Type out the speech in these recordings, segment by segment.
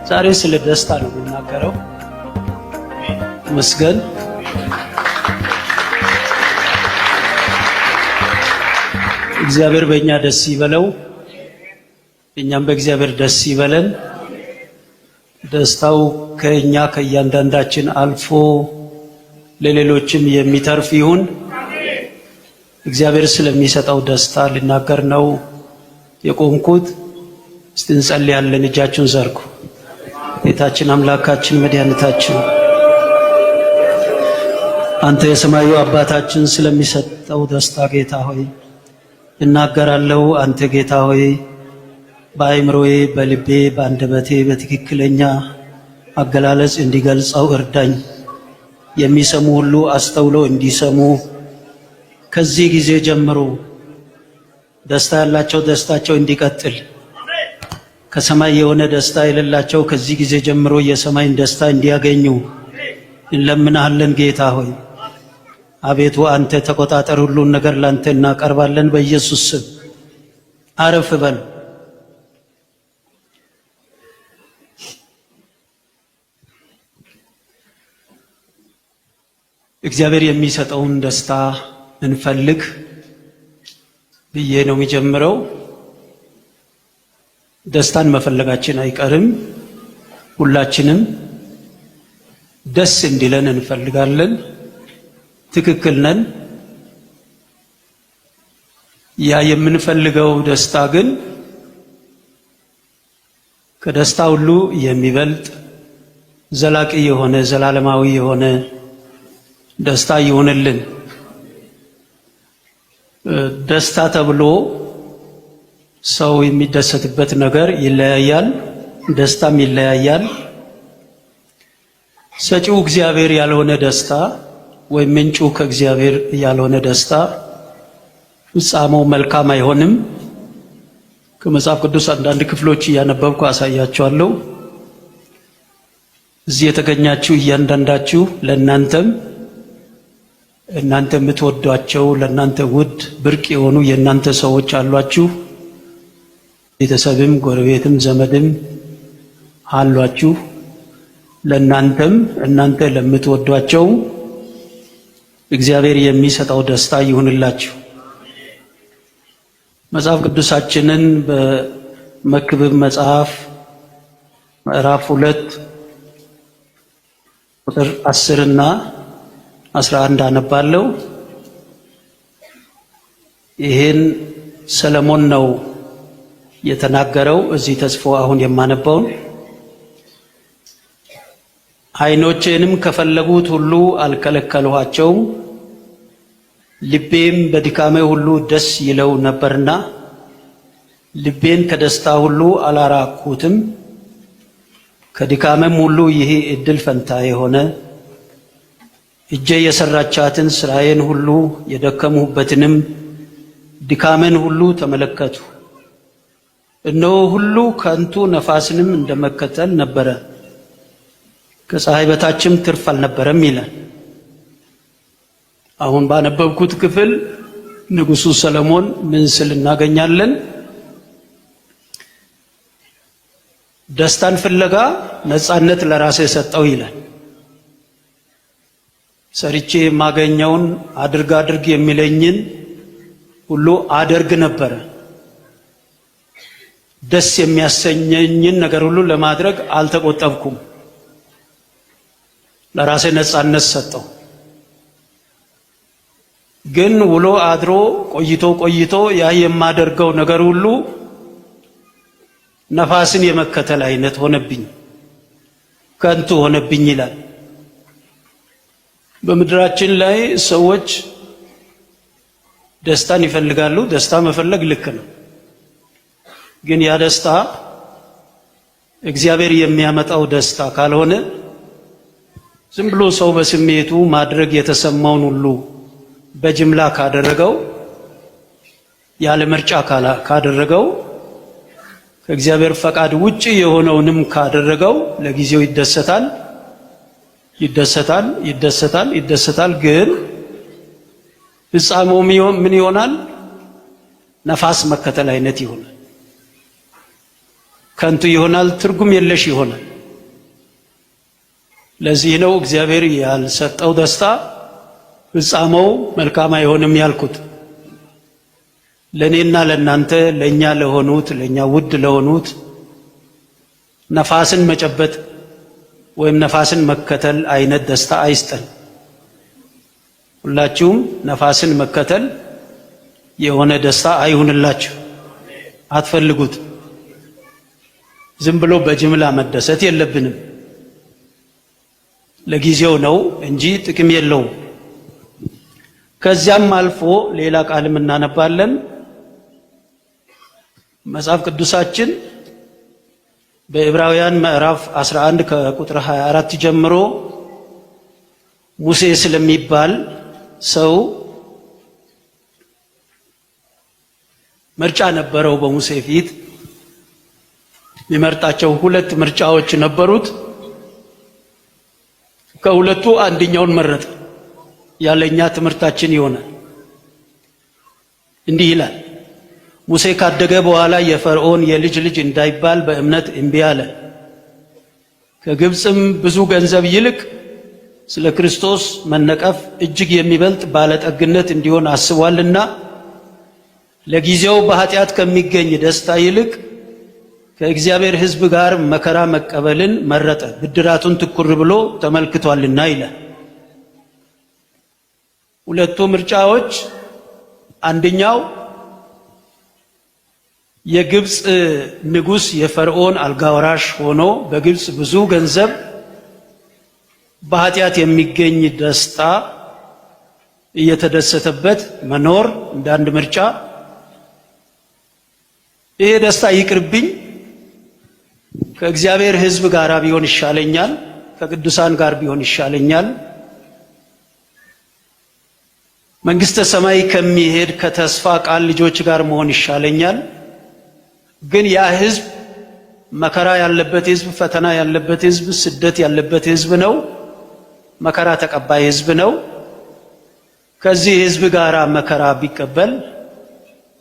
ዛሬ ስለ ደስታ ነው የምናገረው። መስገን እግዚአብሔር በእኛ ደስ ይበለው፣ እኛም በእግዚአብሔር ደስ ይበለን። ደስታው ከእኛ ከእያንዳንዳችን አልፎ ለሌሎችም የሚተርፍ ይሁን። እግዚአብሔር ስለሚሰጠው ደስታ ልናገር ነው የቆምኩት። እስቲ እንጸልያለን። እጃችሁን ዘርጉ። ጌታችን አምላካችን መድኃኒታችን አንተ የሰማዩ አባታችን ስለሚሰጠው ደስታ ጌታ ሆይ እናገራለሁ። አንተ ጌታ ሆይ በአእምሮዬ፣ በልቤ፣ በአንደበቴ በትክክለኛ አገላለጽ እንዲገልጸው እርዳኝ። የሚሰሙ ሁሉ አስተውለው እንዲሰሙ፣ ከዚህ ጊዜ ጀምሮ ደስታ ያላቸው ደስታቸው እንዲቀጥል፣ ከሰማይ የሆነ ደስታ የሌላቸው ከዚህ ጊዜ ጀምሮ የሰማይን ደስታ እንዲያገኙ እንለምናለን። ጌታ ሆይ አቤቱ አንተ ተቆጣጠር። ሁሉን ነገር ላንተ እናቀርባለን። በኢየሱስ ስም አረፍ በል። እግዚአብሔር የሚሰጠውን ደስታ እንፈልግ ብዬ ነው የሚጀምረው። ደስታን መፈለጋችን አይቀርም። ሁላችንም ደስ እንዲለን እንፈልጋለን። ትክክል ነን። ያ የምንፈልገው ደስታ ግን ከደስታ ሁሉ የሚበልጥ ዘላቂ የሆነ ዘላለማዊ የሆነ ደስታ ይሆንልን። ደስታ ተብሎ ሰው የሚደሰትበት ነገር ይለያያል፣ ደስታም ይለያያል። ሰጪው እግዚአብሔር ያልሆነ ደስታ ወይም ምንጩ ከእግዚአብሔር ያልሆነ ደስታ ፍጻሜው መልካም አይሆንም። ከመጽሐፍ ቅዱስ አንዳንድ ክፍሎች እያነበብኩ አሳያችኋለሁ። እዚህ የተገኛችሁ እያንዳንዳችሁ ለእናንተም እናንተ የምትወዷቸው ለእናንተ ውድ ብርቅ የሆኑ የእናንተ ሰዎች አሏችሁ። ቤተሰብም ጎረቤትም ዘመድም አሏችሁ። ለእናንተም እናንተ ለምትወዷቸው እግዚአብሔር የሚሰጠው ደስታ ይሁንላችሁ። መጽሐፍ ቅዱሳችንን በመክብብ መጽሐፍ ምዕራፍ 2 ቁጥር 10 እና 11 አነባለሁ። ይሄን ሰለሞን ነው የተናገረው። እዚህ ተጽፎ አሁን የማነበው ዓይኖቼንም ከፈለጉት ሁሉ አልከለከልኋቸውም፣ ልቤም በድካሜ ሁሉ ደስ ይለው ነበርና ልቤን ከደስታ ሁሉ አላራቅሁትም። ከድካሜም ሁሉ ይህ እድል ፈንታ የሆነ እጄ የሰራቻትን ስራዬን ሁሉ የደከምሁበትንም ድካሜን ሁሉ ተመለከቱ። እነሆ ሁሉ ከንቱ ነፋስንም እንደመከተል ነበረ፣ ከፀሐይ በታችም ትርፍ አልነበረም ይላል። አሁን ባነበብኩት ክፍል ንጉሡ ሰለሞን ምን ስል እናገኛለን? ደስታን ፍለጋ ነፃነት ለራሴ ሰጠው ይላል። ሰርቼ የማገኘውን አድርግ የሚለኝን ሁሉ አደርግ ነበረ። ደስ የሚያሰኘኝን ነገር ሁሉ ለማድረግ አልተቆጠብኩም። ለራሴ ነፃነት ሰጠው። ግን ውሎ አድሮ ቆይቶ ያ የማደርገው ነገር ሁሉ ነፋስን የመከተል አይነት ሆነብኝ፣ ከንቱ ሆነብኝ ይላል። በምድራችን ላይ ሰዎች ደስታን ይፈልጋሉ። ደስታ መፈለግ ልክ ነው። ግን ያ ደስታ እግዚአብሔር የሚያመጣው ደስታ ካልሆነ ዝም ብሎ ሰው በስሜቱ ማድረግ የተሰማውን ሁሉ በጅምላ ካደረገው፣ ያለ ምርጫ ካደረገው፣ ከእግዚአብሔር ፈቃድ ውጪ የሆነውንም ካደረገው ለጊዜው ይደሰታል። ግን ፍጻሜው ምን ይሆናል? ነፋስ መከተል አይነት ይሆናል። ከንቱ ይሆናል። ትርጉም የለሽ ይሆናል። ለዚህ ነው እግዚአብሔር ያልሰጠው ደስታ ፍጻሜው መልካም አይሆንም ያልኩት። ለኔና ለናንተ ለኛ ለሆኑት ለኛ ውድ ለሆኑት ነፋስን መጨበጥ ወይም ነፋስን መከተል አይነት ደስታ አይስጠን። ሁላችሁም ነፋስን መከተል የሆነ ደስታ አይሁንላችሁ፣ አትፈልጉት። ዝም ብሎ በጅምላ መደሰት የለብንም። ለጊዜው ነው እንጂ ጥቅም የለውም። ከዚያም አልፎ ሌላ ቃልም እናነባለን። መጽሐፍ ቅዱሳችን በዕብራውያን ምዕራፍ 11 ከቁጥር 24 ጀምሮ ሙሴ ስለሚባል ሰው ምርጫ ነበረው። በሙሴ ፊት የሚመርጣቸው ሁለት ምርጫዎች ነበሩት። ከሁለቱ አንደኛውን መረጠ። ያለኛ ትምህርታችን ይሆናል። እንዲህ ይላል፣ ሙሴ ካደገ በኋላ የፈርዖን የልጅ ልጅ እንዳይባል በእምነት እምቢ አለ። ከግብፅም ብዙ ገንዘብ ይልቅ ስለ ክርስቶስ መነቀፍ እጅግ የሚበልጥ ባለጠግነት እንዲሆን አስቧልና ለጊዜው በኃጢአት ከሚገኝ ደስታ ይልቅ ከእግዚአብሔር ሕዝብ ጋር መከራ መቀበልን መረጠ፣ ብድራቱን ትኩር ብሎ ተመልክቷልና ይላል። ሁለቱ ምርጫዎች፣ አንደኛው የግብፅ ንጉሥ የፈርዖን አልጋወራሽ ሆኖ በግብፅ ብዙ ገንዘብ በኃጢአት የሚገኝ ደስታ እየተደሰተበት መኖር እንደ አንድ ምርጫ። ይሄ ደስታ ይቅርብኝ፣ ከእግዚአብሔር ሕዝብ ጋር ቢሆን ይሻለኛል፣ ከቅዱሳን ጋር ቢሆን ይሻለኛል፣ መንግስተ ሰማይ ከሚሄድ ከተስፋ ቃል ልጆች ጋር መሆን ይሻለኛል። ግን ያ ሕዝብ መከራ ያለበት ሕዝብ፣ ፈተና ያለበት ሕዝብ፣ ስደት ያለበት ሕዝብ ነው። መከራ ተቀባይ ሕዝብ ነው። ከዚህ ሕዝብ ጋር መከራ ቢቀበል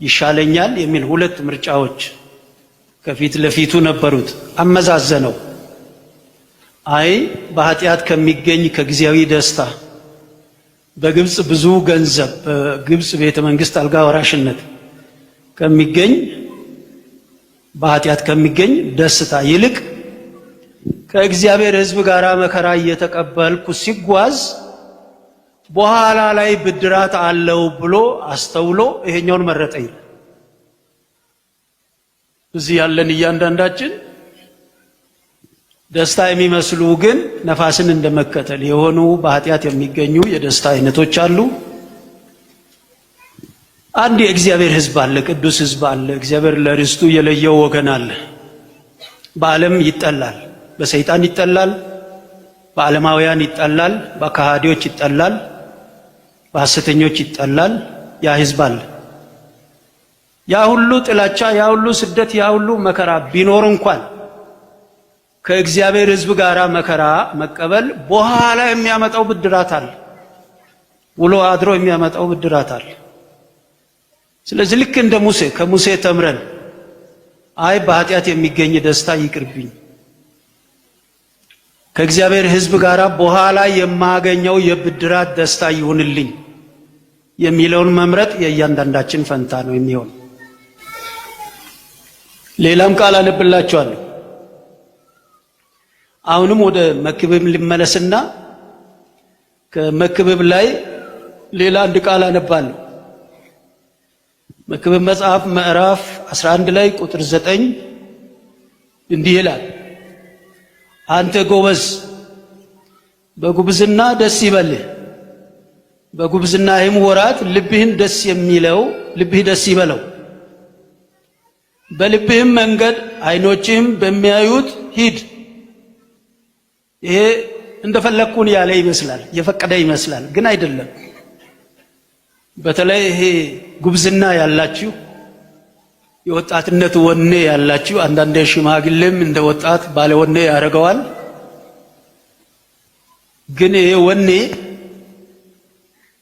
ይሻለኛል የሚል ሁለት ምርጫዎች ከፊት ለፊቱ ነበሩት። አመዛዘነው። አይ በኃጢአት ከሚገኝ ከጊዜያዊ ደስታ፣ በግብፅ ብዙ ገንዘብ፣ በግብፅ ቤተ መንግስት አልጋ ወራሽነት ከሚገኝ በኃጢአት ከሚገኝ ደስታ ይልቅ ከእግዚአብሔር ሕዝብ ጋር መከራ እየተቀበልኩ ሲጓዝ በኋላ ላይ ብድራት አለው ብሎ አስተውሎ ይሄኛውን መረጠ ይላል። እዚህ ያለን እያንዳንዳችን ደስታ የሚመስሉ ግን ነፋስን እንደመከተል የሆኑ በኃጢአት የሚገኙ የደስታ አይነቶች አሉ። አንድ የእግዚአብሔር ሕዝብ አለ፣ ቅዱስ ሕዝብ አለ። እግዚአብሔር ለርስቱ የለየው ወገን አለ። በዓለም ይጠላል፣ በሰይጣን ይጠላል፣ በዓለማውያን ይጠላል፣ በከሃዲዎች ይጠላል፣ በሐሰተኞች ይጠላል። ያ ሕዝብ አለ። ያ ሁሉ ጥላቻ፣ ያ ሁሉ ስደት፣ ያ ሁሉ መከራ ቢኖር እንኳን ከእግዚአብሔር ሕዝብ ጋር መከራ መቀበል በኋላ የሚያመጣው ብድራት አለ። ውሎ አድሮ የሚያመጣው ብድራት አለ። ስለዚህ ልክ እንደ ሙሴ ከሙሴ ተምረን አይ በኃጢአት የሚገኝ ደስታ ይቅርብኝ፣ ከእግዚአብሔር ሕዝብ ጋር በኋላ የማገኘው የብድራት ደስታ ይሁንልኝ የሚለውን መምረጥ የእያንዳንዳችን ፈንታ ነው የሚሆን። ሌላም ቃል አነብላችኋለሁ። አሁንም ወደ መክብብ ልመለስና ከመክብብ ላይ ሌላ አንድ ቃል አነባለሁ። መክብብ መጽሐፍ ምዕራፍ 11 ላይ ቁጥር 9 እንዲህ ይላል፣ አንተ ጎበዝ በጉብዝና ደስ ይበልህ፣ በጉብዝናህም ወራት ልብህ ደስ ይበለው፣ በልብህም መንገድ ዓይኖችህም በሚያዩት ሂድ። ይሄ እንደፈለኩን ያለ ይመስላል፣ የፈቀደ ይመስላል፣ ግን አይደለም። በተለይ ይሄ ጉብዝና ያላችሁ፣ የወጣትነት ወኔ ያላችሁ፣ አንዳንድ ሽማግሌም እንደ ወጣት ባለ ወኔ ያደርገዋል። ግን ይሄ ወኔ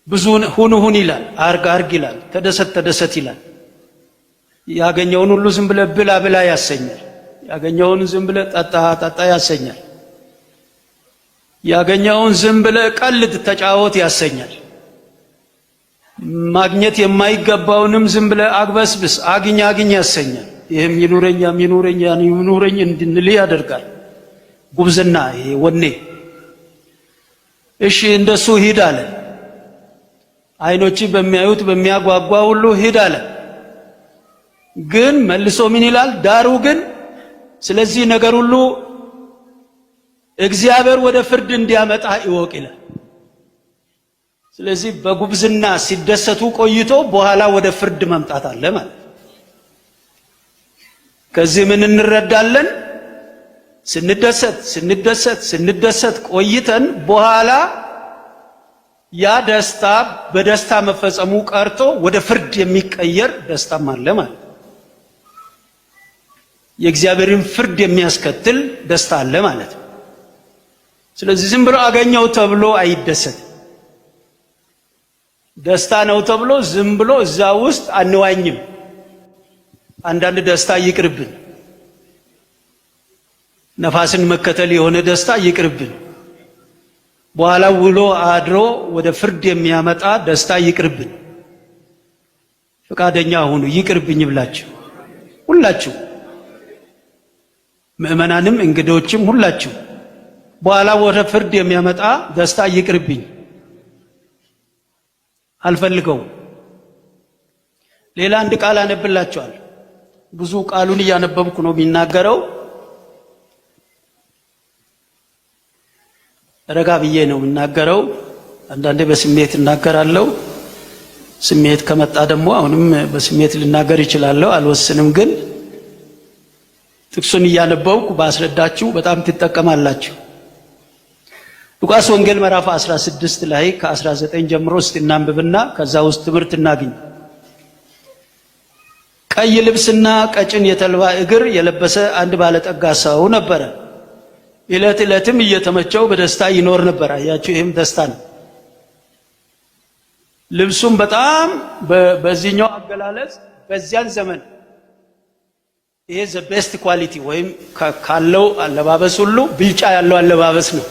ብዙ ሁን ይላል፣ አርግ ይላል፣ ተደሰት ይላል። ያገኘውን ሁሉ ዝም ብለ ብላ ያሰኛል። ያገኘውን ዝም ብለ ጠጣ ያሰኛል። ያገኘውን ዝም ብለህ ቀልድ ተጫወት ያሰኛል። ማግኘት የማይገባውንም ዝም ብለህ አግበስብስ አግኝ ያሰኛል። ይህም ይኑረኝ እንድንል ያደርጋል። ጉብዝና ይሄ ወኔ። እሺ እንደሱ ሂድ አለ። አይኖች በሚያዩት በሚያጓጓ ሁሉ ሂድ አለ። ግን መልሶ ምን ይላል? ዳሩ ግን ስለዚህ ነገር ሁሉ እግዚአብሔር ወደ ፍርድ እንዲያመጣ ይወቅ ይላል። ስለዚህ በጉብዝና ሲደሰቱ ቆይቶ በኋላ ወደ ፍርድ መምጣት አለ ማለት። ከዚህ ምን እንረዳለን? ስንደሰት ቆይተን በኋላ ያ ደስታ በደስታ መፈጸሙ ቀርቶ ወደ ፍርድ የሚቀየር ደስታም አለ ማለት። የእግዚአብሔርን ፍርድ የሚያስከትል ደስታ አለ ማለት። ስለዚህ ዝም ብሎ አገኘው ተብሎ አይደሰት። ደስታ ነው ተብሎ ዝም ብሎ እዛ ውስጥ አንዋኝም። አንዳንድ ደስታ ይቅርብን። ነፋስን መከተል የሆነ ደስታ ይቅርብን። በኋላ ውሎ አድሮ ወደ ፍርድ የሚያመጣ ደስታ ይቅርብን። ፈቃደኛ ሁኑ። ይቅርብኝ ብላችሁ ሁላችሁ ምእመናንም እንግዶችም ሁላችሁ በኋላ ወደ ፍርድ የሚያመጣ ደስታ ይቅርብኝ፣ አልፈልገው። ሌላ አንድ ቃል አነብላችኋል። ብዙ ቃሉን እያነበብኩ ነው የሚናገረው። ረጋ ብዬ ነው የምናገረው። አንዳንዴ በስሜት እናገራለሁ። ስሜት ከመጣ ደግሞ አሁንም በስሜት ልናገር ይችላለሁ፣ አልወስንም። ግን ጥቅሱን እያነበብኩ ባስረዳችሁ በጣም ትጠቀማላችሁ። ሉቃስ ወንጌል ምዕራፍ 16 ላይ ከ19 ጀምሮ እስቲ እናንብብና ከዛ ውስጥ ትምህርት እናገኝ። ቀይ ልብስና ቀጭን የተልባ እግር የለበሰ አንድ ባለጠጋ ሰው ነበረ። ዕለት ዕለትም እየተመቸው በደስታ ይኖር ነበር። አያችሁ፣ ይህም ደስታ ነው። ልብሱም በጣም በዚህኛው አገላለጽ በዚያን ዘመን ይሄ ዘ ቤስት ኳሊቲ ወይም ካለው አለባበስ ሁሉ ብልጫ ያለው አለባበስ ነው።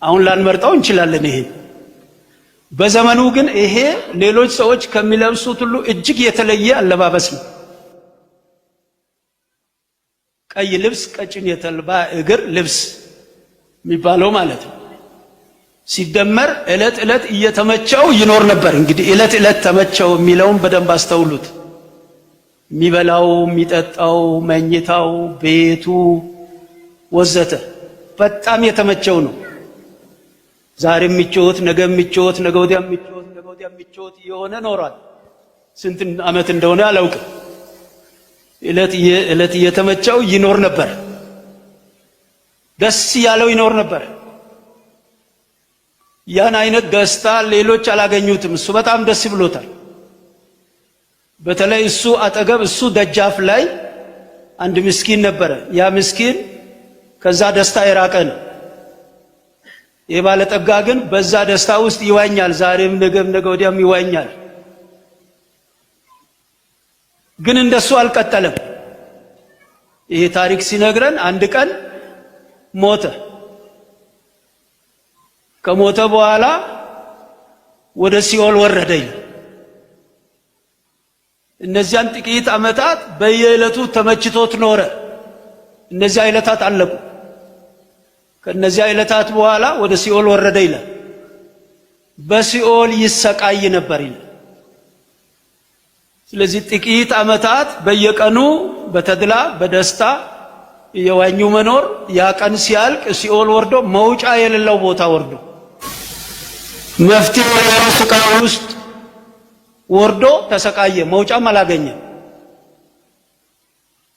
አሁን ላንመርጠው እንችላለን ይሄ። በዘመኑ ግን ይሄ ሌሎች ሰዎች ከሚለብሱት ሁሉ እጅግ የተለየ አለባበስ ነው። ቀይ ልብስ፣ ቀጭን የተልባ እግር ልብስ የሚባለው ማለት ነው። ሲደመር ዕለት ዕለት እየተመቸው ይኖር ነበር። እንግዲህ ዕለት ዕለት ተመቸው የሚለውን በደንብ አስተውሉት። የሚበላው፣ የሚጠጣው፣ መኝታው፣ ቤቱ ወዘተ በጣም የተመቸው ነው። ዛሬ ምቾት፣ ነገ ምቾት፣ ነገ ወዲያ ምቾት የሆነ ኖሯል። ስንት ዓመት እንደሆነ አላውቅም። ዕለት እየተመቸው ይኖር ነበር። ደስ ያለው ይኖር ነበር። ያን አይነት ደስታ ሌሎች አላገኙትም። እሱ በጣም ደስ ብሎታል። በተለይ እሱ አጠገብ እሱ ደጃፍ ላይ አንድ ምስኪን ነበረ። ያ ምስኪን ከዛ ደስታ የራቀ ነው። የባለጠጋ ግን በዛ ደስታ ውስጥ ይዋኛል። ዛሬም ነገም ነገ ወዲያም ይዋኛል። ግን እንደሱ አልቀጠለም። ይሄ ታሪክ ሲነግረን አንድ ቀን ሞተ። ከሞተ በኋላ ወደ ሲኦል ወረደ። እነዚያን ጥቂት ዓመታት በየዕለቱ ተመችቶት ኖረ። እነዚያ ዕለታት አለቁ። ከነዚያ ዕለታት በኋላ ወደ ሲኦል ወረደ ይላል። በሲኦል ይሰቃይ ነበር ይላል። ስለዚህ ጥቂት ዓመታት በየቀኑ በተድላ በደስታ የዋኙ መኖር፣ ያ ቀን ሲያልቅ ሲኦል ወርዶ መውጫ የሌለው ቦታ ወርዶ መፍትሄ የሌለው ስቃይ ውስጥ ወርዶ ተሰቃየ። መውጫም አላገኘም።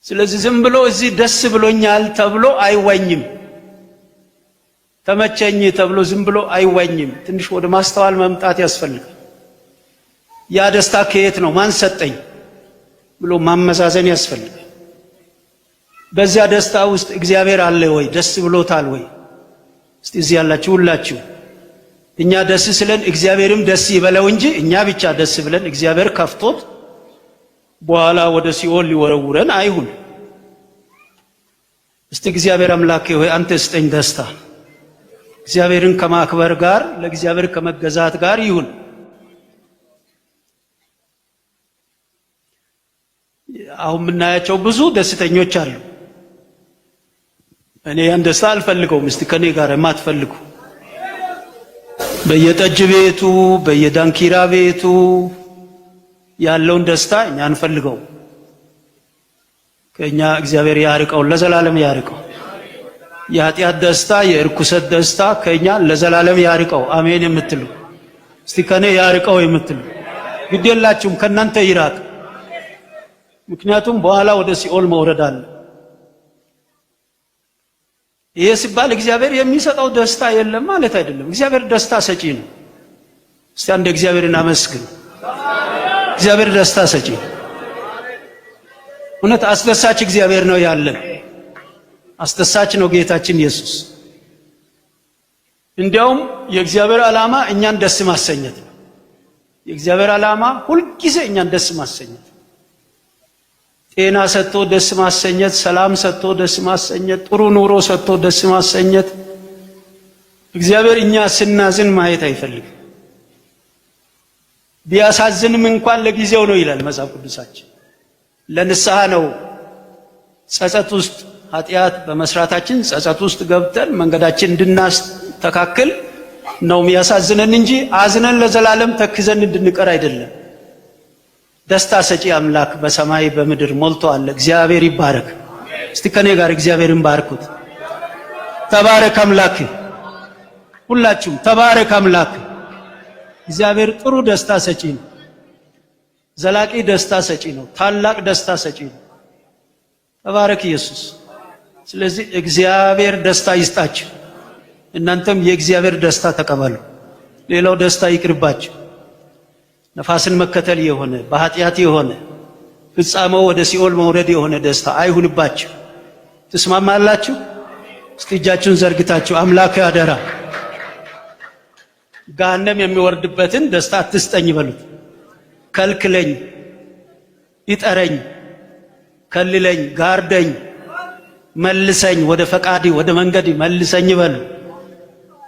ስለዚህ ዝም ብሎ እዚህ ደስ ብሎኛል ተብሎ አይዋኝም። ተመቸኝ ተብሎ ዝም ብሎ አይዋኝም። ትንሽ ወደ ማስተዋል መምጣት ያስፈልጋል። ያ ደስታ ከየት ነው? ማን ሰጠኝ ብሎ ማመዛዘን ያስፈልጋል። በዚያ ደስታ ውስጥ እግዚአብሔር አለ ወይ? ደስ ብሎታል ወይ? እስቲ እዚህ ያላችሁ ሁላችሁ እኛ ደስ ስለን እግዚአብሔርም ደስ ይበለው እንጂ እኛ ብቻ ደስ ብለን እግዚአብሔር ከፍቶት በኋላ ወደ ሲኦል ሊወረውረን አይሁን። እስቲ እግዚአብሔር አምላኬ ሆይ አንተ ስጠኝ ደስታ፣ እግዚአብሔርን ከማክበር ጋር ለእግዚአብሔር ከመገዛት ጋር ይሁን። አሁን የምናያቸው ብዙ ደስተኞች አሉ። እኔ ያን ደስታ አልፈልገውም። እስቲ ከኔ ጋር የማትፈልጉ በየጠጅ ቤቱ በየዳንኪራ ቤቱ ያለውን ደስታ እኛ አንፈልገው። ከኛ እግዚአብሔር ያርቀው፣ ለዘላለም ያርቀው። የኃጢአት ደስታ የእርኩሰት ደስታ ከኛ ለዘላለም ያርቀው። አሜን የምትሉ እስቲ ከኔ ያርቀው የምትሉ ግድ የላችሁም፣ ከናንተ ይራቅ። ምክንያቱም በኋላ ወደ ሲኦል መውረድ አለ። ይሄ ሲባል እግዚአብሔር የሚሰጠው ደስታ የለም ማለት አይደለም። እግዚአብሔር ደስታ ሰጪ ነው። እስቲ አንድ እግዚአብሔርን አመስግን። እግዚአብሔር ደስታ ሰጪ ነው። እውነት አስደሳች እግዚአብሔር ነው ያለን። አስደሳች ነው ጌታችን ኢየሱስ። እንዲያውም የእግዚአብሔር ዓላማ እኛን ደስ ማሰኘት ነው። የእግዚአብሔር ዓላማ ሁልጊዜ እኛን ደስ ማሰኘት፣ ጤና ሰጥቶ ደስ ማሰኘት፣ ሰላም ሰጥቶ ደስ ማሰኘት፣ ጥሩ ኑሮ ሰጥቶ ደስ ማሰኘት። እግዚአብሔር እኛ ስናዝን ማየት አይፈልግም። ቢያሳዝንም እንኳን ለጊዜው ነው ይላል መጽሐፍ ቅዱሳችን። ለንስሐ ነው ጸጸት ውስጥ ኃጢአት በመስራታችን ጸጸት ውስጥ ገብተን መንገዳችን እንድናስተካክል ነው የሚያሳዝነን እንጂ አዝነን ለዘላለም ተክዘን እንድንቀር አይደለም። ደስታ ሰጪ አምላክ በሰማይ በምድር ሞልቶ አለ። እግዚአብሔር ይባረክ። እስቲ ከኔ ጋር እግዚአብሔርን ባርኩት። ተባረክ አምላክ። ሁላችሁም ተባረክ አምላክ። እግዚአብሔር ጥሩ ደስታ ሰጪ ነው። ዘላቂ ደስታ ሰጪ ነው። ታላቅ ደስታ ሰጪ ነው። ተባረክ ኢየሱስ። ስለዚህ እግዚአብሔር ደስታ ይስጣችሁ። እናንተም የእግዚአብሔር ደስታ ተቀበሉ። ሌላው ደስታ ይቅርባችሁ። ነፋስን መከተል የሆነ በኃጢአት የሆነ ፍጻሜው ወደ ሲኦል መውረድ የሆነ ደስታ አይሁንባችሁ። ትስማማላችሁ? እስቲ እጃችሁን ዘርግታችሁ አምላክ አደራ ገሃነም የሚወርድበትን ደስታ አትስጠኝ በሉት። ከልክለኝ፣ ይጠረኝ፣ ከልለኝ፣ ጋርደኝ፣ መልሰኝ፣ ወደ ፈቃዲ ወደ መንገዲ መልሰኝ በሉ።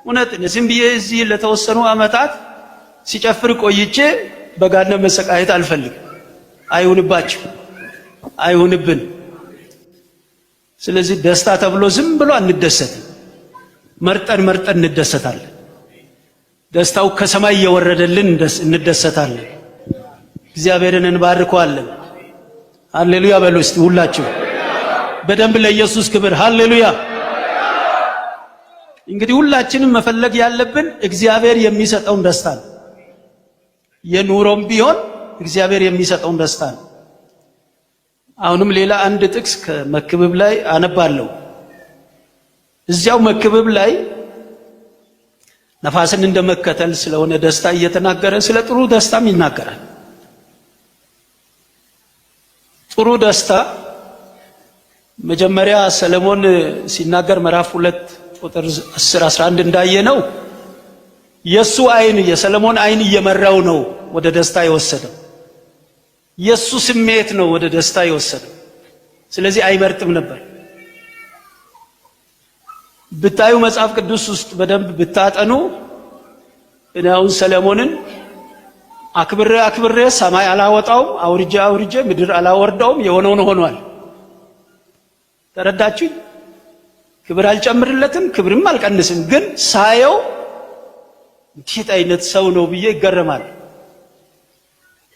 እውነት ዝም ብዬ እዚህ ለተወሰኑ ዓመታት ሲጨፍር ቆይቼ በገሃነም መሰቃየት አልፈልግም። አይሁንባችሁ፣ አይሁንብን። ስለዚህ ደስታ ተብሎ ዝም ብሎ አንደሰትም። መርጠን መርጠን እንደሰታለን። ደስታው ከሰማይ እየወረደልን እንደሰታለን። እግዚአብሔርን እንባርከዋለን። ሃሌሉያ በሉ እስቲ ሁላችሁ በደንብ ለኢየሱስ ክብር ሃሌሉያ። እንግዲህ ሁላችንም መፈለግ ያለብን እግዚአብሔር የሚሰጠውን ደስታ ነው። የኑሮም ቢሆን እግዚአብሔር የሚሰጠውን ደስታ ነው። አሁንም ሌላ አንድ ጥቅስ ከመክብብ ላይ አነባለሁ። እዚያው መክብብ ላይ ነፋስን እንደመከተል ስለሆነ ደስታ እየተናገረ ስለ ጥሩ ደስታም ይናገራል። ጥሩ ደስታ መጀመሪያ ሰለሞን ሲናገር ምዕራፍ 2 ቁጥር 10 11 እንዳየነው የሱ አይን የሰለሞን አይን እየመራው ነው ወደ ደስታ የወሰደው። የሱ ስሜት ነው ወደ ደስታ የወሰደው። ስለዚህ አይመርጥም ነበር። ብታዩ መጽሐፍ ቅዱስ ውስጥ በደንብ ብታጠኑ እኔ አሁን ሰለሞንን አክብሬ ሰማይ አላወጣውም፣ አውርጄ ምድር አላወርደውም፣ የሆነውን ሆኗል። ተረዳችሁ? ክብር አልጨምርለትም፣ ክብርም አልቀንስም። ግን ሳየው እንዴት አይነት ሰው ነው ብዬ ይገረማል።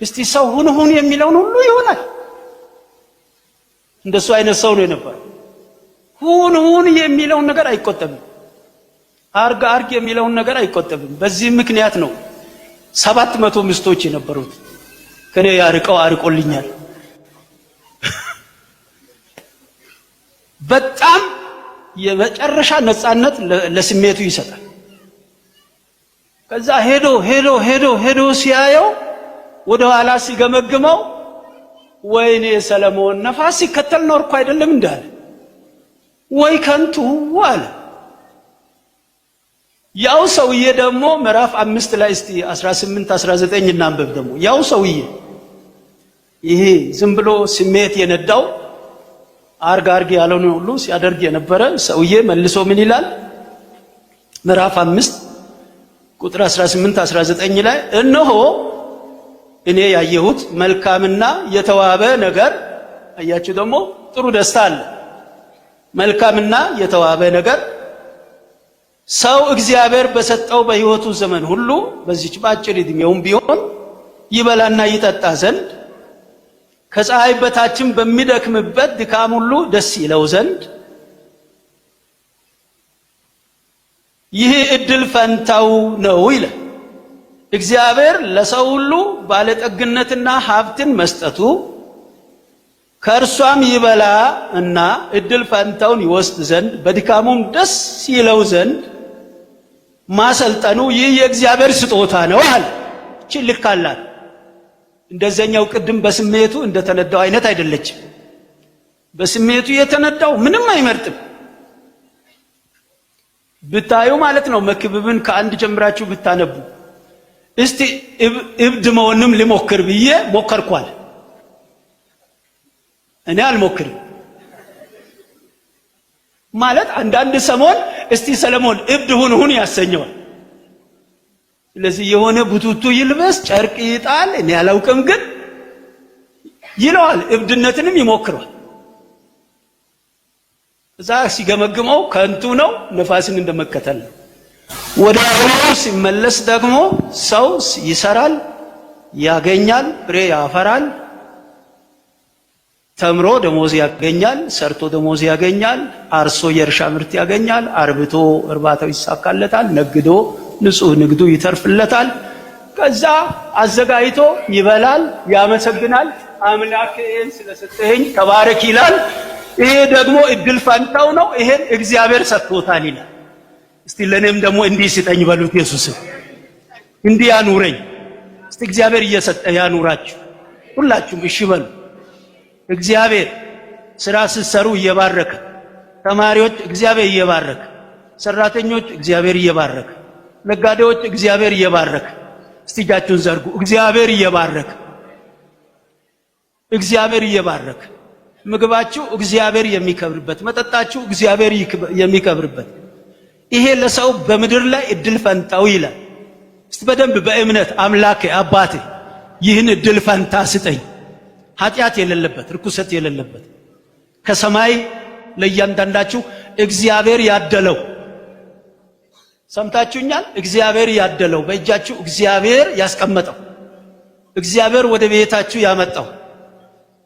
እስቲ ሰው ሁን የሚለውን ሁሉ ይሆናል። እንደሱ አይነት ሰው ነው የነበረው። ሁን የሚለውን ነገር አይቆጠብም። አርግ የሚለውን ነገር አይቆጠብም። በዚህ ምክንያት ነው 700 ሚስቶች የነበሩት። ከኔ ያርቀው አርቆልኛል። በጣም የመጨረሻ ነፃነት ለስሜቱ ይሰጣል። ከዛ ሄዶ ሲያየው ወደ ኋላ ሲገመግመው ወይኔ ሰለሞን ነፋስ ሲከተል ኖርኩ አይደለም እንዳለ ወይ ከንቱ አለ። ያው ሰውዬ ደግሞ ምዕራፍ 5 ላይ እስቲ 18 19 እናንብብ። ደግሞ ያው ሰውዬ ይሄ ዝም ብሎ ስሜት የነዳው አርግ ያለውን ሁሉ ሲያደርግ የነበረ ሰውዬ መልሶ ምን ይላል? ምዕራፍ 5 ቁጥር 18 19 ላይ እነሆ እኔ ያየሁት መልካምና የተዋበ ነገር አያችሁ ደግሞ ጥሩ ደስታ አለ መልካምና የተዋበ ነገር ሰው እግዚአብሔር በሰጠው በሕይወቱ ዘመን ሁሉ በዚች ባጭር ዕድሜውም ቢሆን ይበላና ይጠጣ ዘንድ ከፀሐይ በታችም በሚደክምበት ድካም ሁሉ ደስ ይለው ዘንድ ይህ እድል ፈንታው ነው ይላል እግዚአብሔር ለሰው ሁሉ ባለጠግነትና ሀብትን መስጠቱ ከእርሷም ይበላ እና እድል ፈንታውን ይወስድ ዘንድ በድካሙም ደስ ይለው ዘንድ ማሰልጠኑ ይህ የእግዚአብሔር ስጦታ ነው አለ እቺ ልክ አላት እንደዛኛው ቅድም በስሜቱ እንደተነዳው አይነት አይደለችም በስሜቱ የተነዳው ምንም አይመርጥም ብታዩ ማለት ነው መክብብን ከአንድ ጀምራችሁ ብታነቡ እስቲ እብድ መሆንም ልሞክር ብዬ ሞከርኳል እኔ አልሞክርም ማለት አንዳንድ ሰሞን እስቲ ሰለሞን እብድ ሁን ያሰኘዋል ስለዚህ የሆነ ቡቱቱ ይልበስ ጨርቅ ይጣል እኔ አላውቅም ግን ይለዋል እብድነትንም ይሞክራል እዛ ሲገመግመው ከንቱ ነው ነፋስን እንደመከተል ወደ አሁን ሲመለስ ደግሞ ሰው ይሰራል ያገኛል ፍሬ ያፈራል ተምሮ ደሞዝ ያገኛል ሰርቶ ደሞዝ ያገኛል አርሶ የእርሻ ምርት ያገኛል አርብቶ እርባታው ይሳካለታል ነግዶ ንጹህ ንግዱ ይተርፍለታል ከዛ አዘጋይቶ ይበላል ያመሰግናል አምላኬን ስለሰጠኝ ተባረክ ይላል ይሄ ደግሞ እድል ፈንታው ነው ይሄን እግዚአብሔር ሰጥቶታል ይላል እስቲ ለኔም ደግሞ እንዲህ ሲጠኝ በሉት ኢየሱስ እንዲህ ያኑረኝ እስቲ እግዚአብሔር እየሰጠ ያኑራችሁ ሁላችሁም እሺ በሉ እግዚአብሔር ስራ ሲሰሩ እየባረከ ተማሪዎች እግዚአብሔር እየባረከ ሰራተኞች እግዚአብሔር እየባረከ ነጋዴዎች እግዚአብሔር እየባረከ እስቲ እጃችሁን ዘርጉ እግዚአብሔር እየባረከ ምግባችሁ እግዚአብሔር የሚከብርበት መጠጣችሁ እግዚአብሔር የሚከብርበት ይሄ ለሰው በምድር ላይ እድል ፈንታው ይላል እስቲ በደንብ በእምነት አምላኬ አባቴ ይህን እድል ፈንታ ስጠኝ ኃጢአት የሌለበት ርኩሰት የሌለበት ከሰማይ ለእያንዳንዳችሁ እግዚአብሔር ያደለው ሰምታችሁኛል እግዚአብሔር ያደለው በእጃችሁ እግዚአብሔር ያስቀመጠው እግዚአብሔር ወደ ቤታችሁ ያመጣው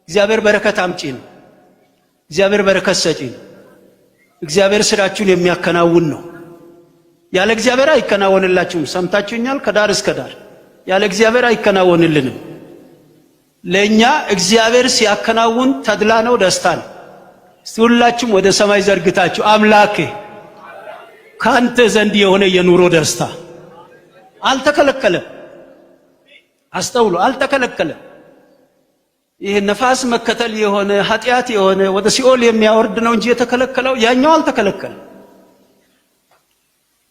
እግዚአብሔር በረከት አምጪ ነው እግዚአብሔር በረከት ሰጪ ነው እግዚአብሔር ስራችሁን የሚያከናውን ነው ያለ እግዚአብሔር አይከናወንላችሁም ሰምታችሁኛል ከዳር እስከ ዳር ያለ እግዚአብሔር አይከናወንልንም ለኛ እግዚአብሔር ሲያከናውን ተድላ ነው ደስታ ነው ሁላችሁም ወደ ሰማይ ዘርግታችሁ አምላኬ ካንተ ዘንድ የሆነ የኑሮ ደስታ አልተከለከለም አስተውሉ አልተከለከለም ይሄ ነፋስ መከተል የሆነ ኃጢአት የሆነ ወደ ሲኦል የሚያወርድ ነው እንጂ የተከለከለው ያኛው አልተከለከለም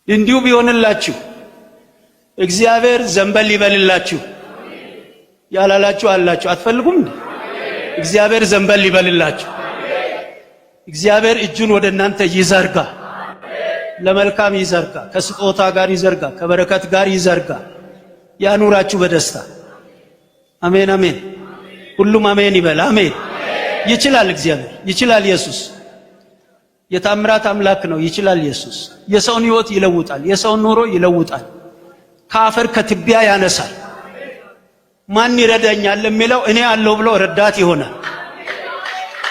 እንዲሁ ቢሆንላችሁ እግዚአብሔር ዘንበል ይበልላችሁ ያላላችሁ አላችሁ አትፈልጉም እንዴ እግዚአብሔር ዘንበል ይበልላችሁ እግዚአብሔር እጁን ወደ እናንተ ይዘርጋ ለመልካም ይዘርጋ ከስጦታ ጋር ይዘርጋ ከበረከት ጋር ይዘርጋ ያኑራችሁ በደስታ አሜን አሜን ሁሉም አሜን ይበል አሜን ይችላል እግዚአብሔር ይችላል ኢየሱስ የታምራት አምላክ ነው ይችላል ኢየሱስ የሰውን ሕይወት ይለውጣል የሰውን ኑሮ ይለውጣል ከአፈር ከትቢያ ያነሳል ማን ይረዳኛል ለሚለው እኔ አለው ብሎ ረዳት ይሆናል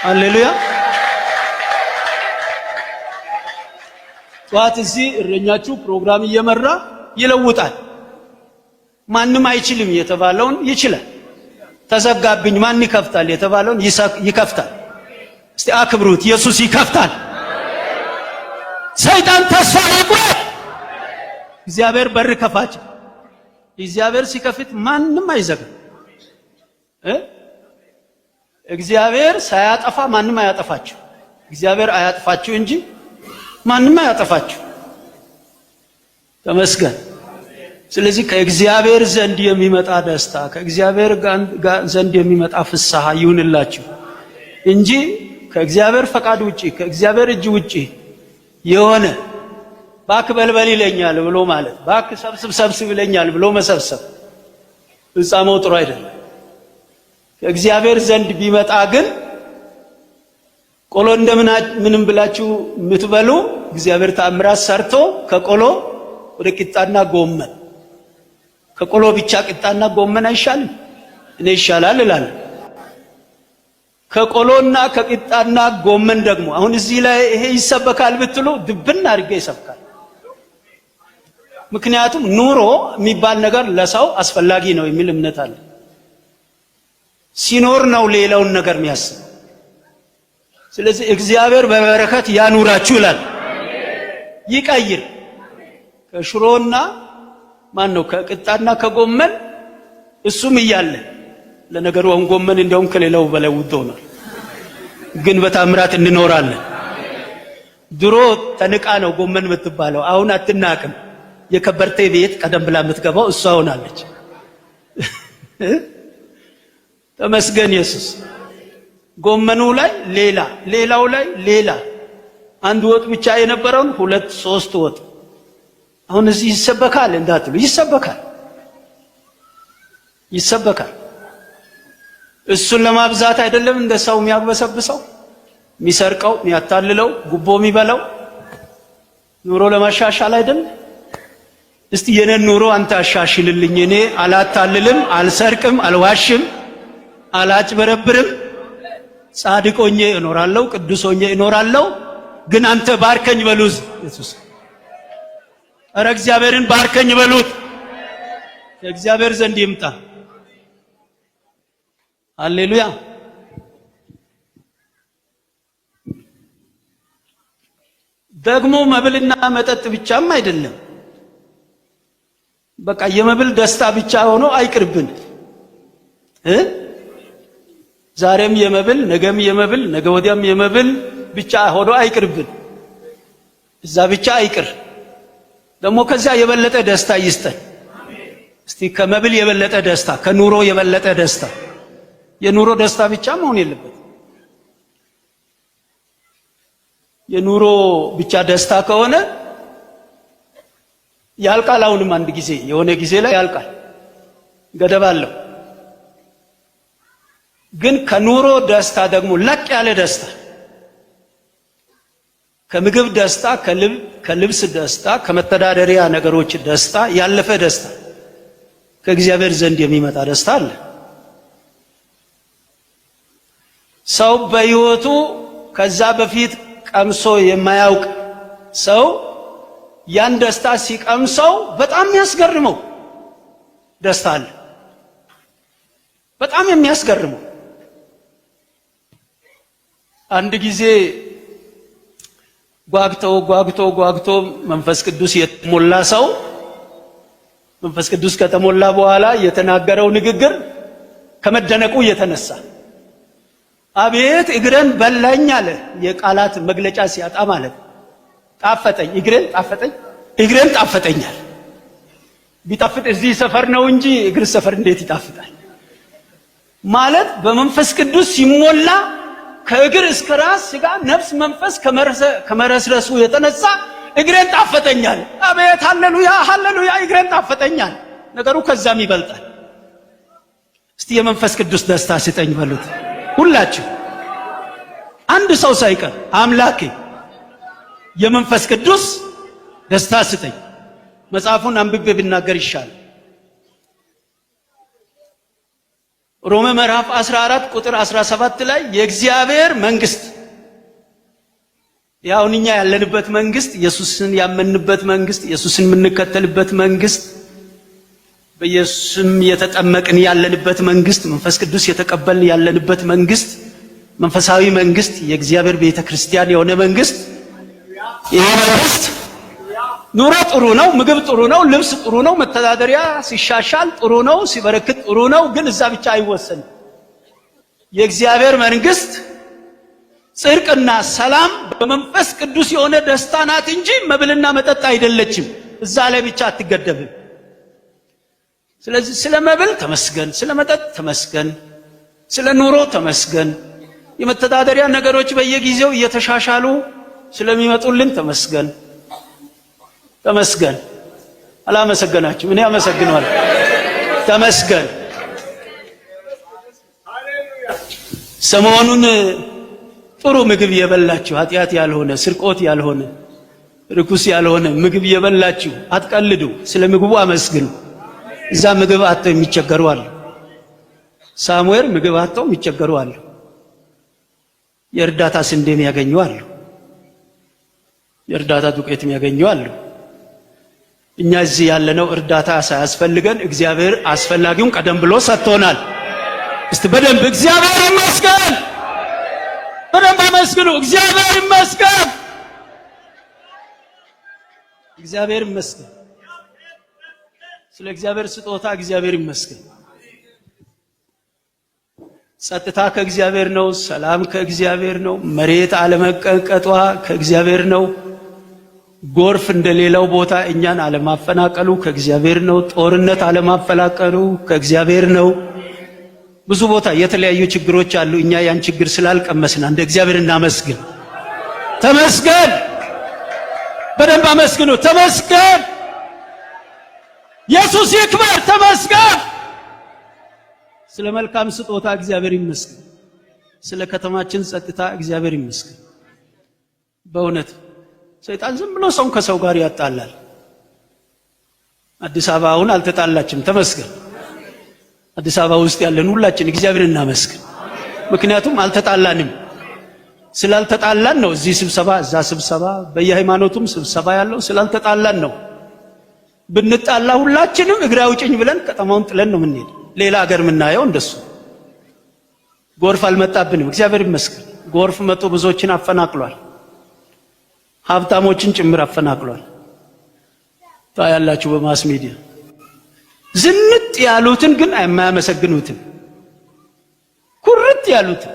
ሃሌሉያ ጧት እዚህ እረኛችሁ ፕሮግራም እየመራ ይለውጣል ማንም አይችልም የተባለውን ይችላል ተዘጋብኝ ማን ይከፍታል የተባለውን ይከፍታል እስቲ አክብሩት ኢየሱስ ይከፍታል ሰይጣን ተስፋ ይቁረጥ እግዚአብሔር በር ከፋች እግዚአብሔር ሲከፍት ማንም አይዘጋም እግዚአብሔር ሳያጠፋ ማንም አያጠፋችሁ እግዚአብሔር አያጠፋችሁ እንጂ ማንም አያጠፋችሁ ተመስገን ስለዚህ ከእግዚአብሔር ዘንድ የሚመጣ ደስታ ከእግዚአብሔር ዘንድ የሚመጣ ፍስሐ ይሁንላችሁ እንጂ ከእግዚአብሔር ፈቃድ ውጪ ከእግዚአብሔር እጅ ውጪ የሆነ ባክ በልበል ይለኛል ብሎ ማለት፣ ባክ ሰብስብ ይለኛል ብሎ መሰብሰብ ፍጻሜው ጥሩ አይደለም። ከእግዚአብሔር ዘንድ ቢመጣ ግን ቆሎ ምንም ብላችሁ የምትበሉ እግዚአብሔር ተአምራት ሰርቶ ከቆሎ ወደ ቂጣና ጎመን፣ ከቆሎ ብቻ ቂጣና ጎመን አይሻልም? እኔ ይሻላል እላለሁ። ከቆሎና ከቂጣና ጎመን ደግሞ አሁን እዚህ ላይ ይሄ ይሰበካል ብትሉ ድብን አድርጌ ይሰብካል። ምክንያቱም ኑሮ የሚባል ነገር ለሰው አስፈላጊ ነው የሚል እምነት አለ። ሲኖር ነው ሌላውን ነገር የሚያስብ። ስለዚህ እግዚአብሔር በበረከት ያኑራችሁ ይላል። ይቀይር ከሽሮና ከቂጣና ከጎመን እሱም እያለ ለነገሩ አሁን ጎመን እንደውም ከሌላው በላይ ውድ ሆኗል። ግን በታምራት እንኖራለን። ድሮ ተንቃ ነው ጎመን የምትባለው፣ አሁን አትናቅም። የከበርቴ ቤት ቀደም ብላ የምትገባው እሷ ሆናለች። ተመስገን ኢየሱስ። ጎመኑ ላይ ሌላ፣ ሌላው ላይ ሌላ፣ አንድ ወጥ ብቻ የነበረውን 2-3 ወጥ። አሁን እዚህ ይሰበካል እንዳትሉ፣ ይሰበካል። እሱን ለማብዛት አይደለም እንደ ሰው የሚያግበሰብሰው፣ የሚሰርቀው፣ የሚያታልለው፣ ጉቦ የሚበላው ኑሮ ለማሻሻል አይደለም። እስቲ የኔን ኑሮ አንተ አሻሽልልኝ። እኔ አላታልልም፣ አልሰርቅም፣ አልዋሽም፣ አላጭበረብርም፣ ጻድቅ ሆኜ እኖራለሁ፣ ቅዱስ ሆኜ እኖራለሁ። ግን አንተ ባርከኝ በሉት ኢየሱስ። ኧረ እግዚአብሔርን ባርከኝ በሉት። ከእግዚአብሔር ዘንድ ይምጣ። ሃሌሉያ። ደግሞ መብልና መጠጥ ብቻም አይደለም። በቃ የመብል ደስታ ብቻ ሆኖ አይቅርብን። ዛሬም የመብል ነገም የመብል ነገ ወዲያም የመብል ብቻ ሆኖ አይቅርብን። እዛ ብቻ አይቅር። ደግሞ ከዚያ የበለጠ ደስታ ይስጠን። እስቲ ከመብል የበለጠ ደስታ፣ ከኑሮ የበለጠ ደስታ። የኑሮ ደስታ ብቻ መሆን የለበት። የኑሮ ብቻ ደስታ ከሆነ ያልቃል። አሁንም አንድ ጊዜ የሆነ ጊዜ ላይ ያልቃል፣ ገደብ አለው። ግን ከኑሮ ደስታ ደግሞ ለቅ ያለ ደስታ፣ ከምግብ ደስታ፣ ከልብስ ደስታ፣ ከመተዳደሪያ ነገሮች ደስታ ያለፈ ደስታ፣ ከእግዚአብሔር ዘንድ የሚመጣ ደስታ አለ። ሰው በሕይወቱ ከዛ በፊት ቀምሶ የማያውቅ ሰው ያን ደስታ ሲቀምሰው በጣም የሚያስገርመው ደስታ አለ። በጣም የሚያስገርመው። አንድ ጊዜ ጓግቶ መንፈስ ቅዱስ የተሞላ ሰው መንፈስ ቅዱስ ከተሞላ በኋላ የተናገረው ንግግር ከመደነቁ የተነሳ አቤት እግረን በላኝ አለ። የቃላት መግለጫ ሲያጣ ማለት ጣፈጠኝ፣ እግረን ጣፈጠኛል። ቢጣፍጥ እዚህ ሰፈር ነው እንጂ እግር ሰፈር እንዴት ይጣፍጣል? ማለት በመንፈስ ቅዱስ ሲሞላ ከእግር እስከ ራስ ስጋ፣ ነፍስ፣ መንፈስ ከመረስረሱ የተነሳ እግረን ጣፈጠኛል። አቤት ሃሌሉያ ሃሌሉያ፣ እግረን ጣፈጠኛል። ነገሩ ከዛም ይበልጣል። እስቲ የመንፈስ ቅዱስ ደስታ ስጠኝ በሉት ሁላችሁ፣ አንድ ሰው ሳይቀር አምላኬ የመንፈስ ቅዱስ ደስታ ስጠኝ። መጽሐፉን አንብቤ ብናገር ይሻላል። ሮሜ ምዕራፍ 14 ቁጥር 17 ላይ የእግዚአብሔር መንግስት፣ ያው እኛ ያለንበት መንግስት፣ ኢየሱስን ያመንበት መንግስት፣ ኢየሱስን የምንከተልበት መንግስት፣ በኢየሱስም የተጠመቅን ያለንበት መንግስት፣ መንፈስ ቅዱስ የተቀበልን ያለንበት መንግስት፣ መንፈሳዊ መንግስት፣ የእግዚአብሔር ቤተክርስቲያን የሆነ መንግስት። ይሄ መንግስት ኑሮ ጥሩ ነው፣ ምግብ ጥሩ ነው፣ ልብስ ጥሩ ነው፣ መተዳደሪያ ሲሻሻል ጥሩ ነው፣ ሲበረክት ጥሩ ነው። ግን እዛ ብቻ አይወሰንም። የእግዚአብሔር መንግስት ጽድቅና ሰላም በመንፈስ ቅዱስ የሆነ ደስታ ናት እንጂ መብልና መጠጥ አይደለችም። እዛ ላይ ብቻ አትገደብም። ስለዚህ ስለ መብል ተመስገን፣ ስለ መጠጥ ተመስገን፣ ስለ ኑሮ ተመስገን፣ የመተዳደሪያ ነገሮች በየጊዜው እየተሻሻሉ ስለሚመጡልን ተመስገን። ተመስገን። አላመሰገናችሁም? እኔ አመሰግናለሁ። ተመስገን። ሰሞኑን ጥሩ ምግብ የበላችሁ ኃጢአት ያልሆነ ስርቆት ያልሆነ ርኩስ ያልሆነ ምግብ የበላችሁ አትቀልዱ። ስለ ምግቡ አመስግኑ። እዛ ምግብ አጥተው የሚቸገሩ አሉ። ሳሙኤል ምግብ አጥተው የሚቸገሩ አሉ። የእርዳታ ስንዴም ያገኙ አሉ። የእርዳታ ዱቄትም ያገኙ አሉ። እኛ እዚህ ያለነው እርዳታ ሳያስፈልገን እግዚአብሔር አስፈላጊውን ቀደም ብሎ ሰጥቶናል። እስቲ በደንብ እግዚአብሔር ይመስገን፣ በደንብ አመስግኑ። እግዚአብሔር ይመስገን፣ እግዚአብሔር ይመስገን። ስለ እግዚአብሔር ስጦታ እግዚአብሔር ይመስገን። ጸጥታ ከእግዚአብሔር ነው። ሰላም ከእግዚአብሔር ነው። መሬት አለመቀጥቀጧ ከእግዚአብሔር ነው። ጎርፍ እንደሌላው ቦታ እኛን አለማፈናቀሉ ከእግዚአብሔር ነው። ጦርነት አለማፈላቀሉ ከእግዚአብሔር ነው። ብዙ ቦታ የተለያዩ ችግሮች አሉ። እኛ ያን ችግር ስላልቀመስና እንደ እግዚአብሔር እናመስግን። ተመስገን። በደንብ አመስግኑ። ተመስገን። ኢየሱስ ይክበር። ተመስገን። ስለ መልካም ስጦታ እግዚአብሔር ይመስገን። ስለ ከተማችን ጸጥታ እግዚአብሔር ይመስገን። በእውነት ሰይጣን ዝም ብሎ ሰውን ከሰው ጋር ያጣላል። አዲስ አበባ አሁን አልተጣላችም። ተመስገን። አዲስ አበባ ውስጥ ያለን ሁላችን እግዚአብሔር እናመስግን። ምክንያቱም አልተጣላንም። ስላልተጣላን ነው እዚህ ስብሰባ እዛ ስብሰባ በየሃይማኖቱም ስብሰባ ያለው ስላልተጣላን ነው። ብንጣላ ሁላችንም እግራ ውጭኝ ብለን ከተማውን ጥለን ነው የምንሄድ። ሌላ ሀገር የምናየው እንደሱ። ጎርፍ አልመጣብንም። እግዚአብሔር ይመስገን። ጎርፍ መጥቶ ብዙዎችን አፈናቅሏል። ሀብታሞችን ጭምር አፈናቅሏል። ታያላችሁ በማስ ሚዲያ። ዝንጥ ያሉትን ግን የማያመሰግኑትን፣ ኩርት ያሉትን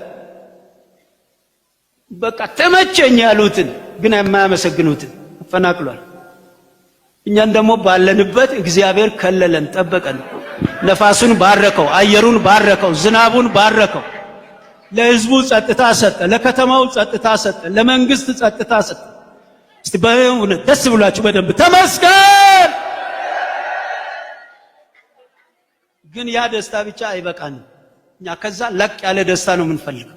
በቃ ተመቸኝ ያሉትን ግን የማያመሰግኑትን አፈናቅሏል። እኛን ደግሞ ባለንበት እግዚአብሔር ከለለን፣ ጠበቀን። ነፋሱን ባረከው፣ አየሩን ባረከው፣ ዝናቡን ባረከው። ለህዝቡ ጸጥታ ሰጠ፣ ለከተማው ጸጥታ ሰጠ፣ ለመንግስት ጸጥታ ሰጠ። እስቲ በእውነት ደስ ብሏችሁ በደንብ ተመስገን። ግን ያ ደስታ ብቻ አይበቃንም። እኛ ከዛ ለቅ ያለ ደስታ ነው የምንፈልገው።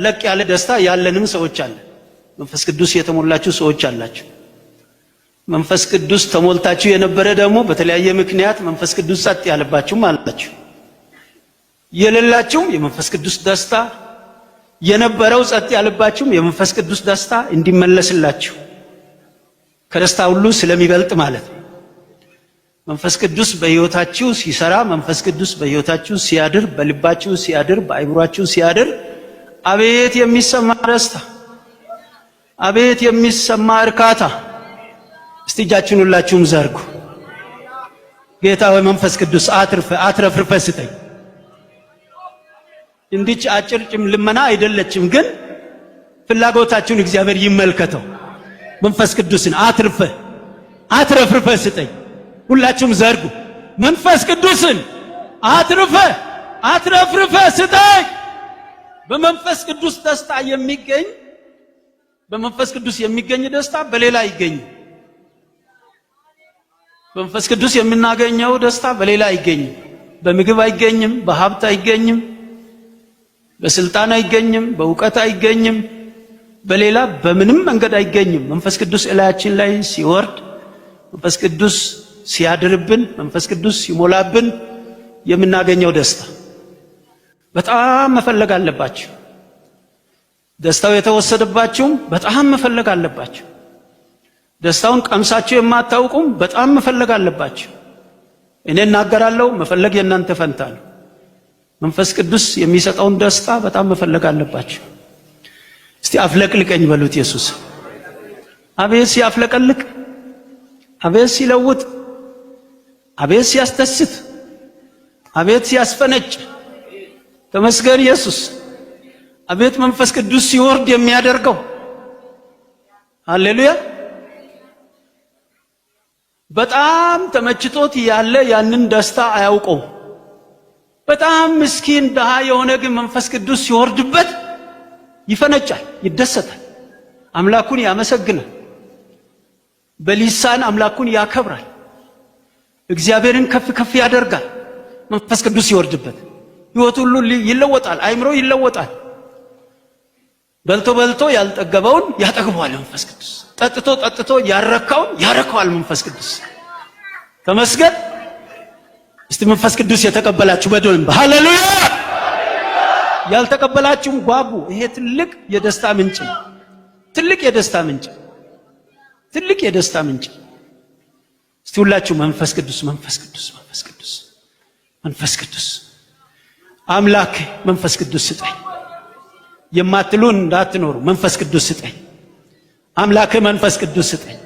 ለቅ ያለ ደስታ ያለንም ሰዎች አለ። መንፈስ ቅዱስ የተሞላችሁ ሰዎች አላችሁ። መንፈስ ቅዱስ ተሞልታችሁ የነበረ ደግሞ በተለያየ ምክንያት መንፈስ ቅዱስ ጸጥ ያለባችሁም አላችሁ። የሌላችሁም የመንፈስ ቅዱስ ደስታ የነበረው ጸጥ ያለባችሁም የመንፈስ ቅዱስ ደስታ እንዲመለስላችሁ ከደስታ ሁሉ ስለሚበልጥ ማለት ነው። መንፈስ ቅዱስ በሕይወታችሁ ሲሰራ፣ መንፈስ ቅዱስ በሕይወታችሁ ሲያድር፣ በልባችሁ ሲያድር፣ በአይምሯችሁ ሲያድር አቤት የሚሰማ ደስታ፣ አቤት የሚሰማ እርካታ። እስቲ እጃችሁን ሁላችሁም ዘርጉ። ጌታ ሆይ መንፈስ ቅዱስ አትረፍርፈ ስጠኝ። እንዲች አጭርጭም ልመና አይደለችም፣ ግን ፍላጎታችሁን እግዚአብሔር ይመልከተው። መንፈስ ቅዱስን አትረፍርፈ ስጠኝ። ሁላችሁም ዘርጉ። መንፈስ ቅዱስን አትረፍርፈ ስጠኝ። በመንፈስ ቅዱስ ደስታ የሚገኝ በመንፈስ ቅዱስ የሚገኝ ደስታ በሌላ አይገኝም። በመንፈስ ቅዱስ የምናገኘው ደስታ በሌላ አይገኝም። በምግብ አይገኝም፣ በሀብት አይገኝም፣ በስልጣን አይገኝም፣ በእውቀት አይገኝም፣ በሌላ በምንም መንገድ አይገኝም። መንፈስ ቅዱስ እላያችን ላይ ሲወርድ፣ መንፈስ ቅዱስ ሲያድርብን፣ መንፈስ ቅዱስ ሲሞላብን የምናገኘው ደስታ በጣም መፈለግ አለባችሁ። ደስታው የተወሰደባችሁም በጣም መፈለግ አለባችሁ። ደስታውን ቀምሳችሁ የማታውቁም በጣም መፈለግ አለባችሁ። እኔ እናገራለሁ፣ መፈለግ የእናንተ ፈንታ ነው። መንፈስ ቅዱስ የሚሰጠውን ደስታ በጣም መፈለግ አለባችሁ። እስቲ አፍለቅልቀኝ በሉት ኢየሱስ። አቤት ሲያፍለቀልቅ፣ አቤት ሲለውጥ፣ አቤት ሲያስደስት፣ አቤት ሲያስፈነጭ። ተመስገን ኢየሱስ። አቤት መንፈስ ቅዱስ ሲወርድ የሚያደርገው። ሃሌሉያ። በጣም ተመችቶት ያለ ያንን ደስታ አያውቀው። በጣም ምስኪን ድሃ የሆነ ግን መንፈስ ቅዱስ ሲወርድበት ይፈነጫል፣ ይደሰታል፣ አምላኩን ያመሰግናል። በሊሳን አምላኩን ያከብራል። እግዚአብሔርን ከፍ ከፍ ያደርጋል። መንፈስ ቅዱስ ይወርድበት ሕይወቱ ሁሉ ይለወጣል። አይምሮ ይለወጣል። በልቶ በልቶ ያልጠገበውን ያጠግበዋል መንፈስ ቅዱስ። ጠጥቶ ጠጥቶ ያረካውን ያረካዋል መንፈስ ቅዱስ። ተመስገን። እስቲ መንፈስ ቅዱስ የተቀበላችሁ በደንብ ሃሌሉያ። ያልተቀበላችሁም ጓጉ። ይሄ ትልቅ የደስታ ምንጭ ነው። ትልቅ የደስታ ምንጭ፣ ትልቅ የደስታ ምንጭ። እስቲ ሁላችሁ መንፈስ ቅዱስ መንፈስ ቅዱስ መንፈስ ቅዱስ መንፈስ ቅዱስ አምላክ መንፈስ ቅዱስ ስጠኝ የማትሉን እንዳትኖሩ። መንፈስ ቅዱስ ስጠኝ አምላክ መንፈስ ቅዱስ ስጠኝ።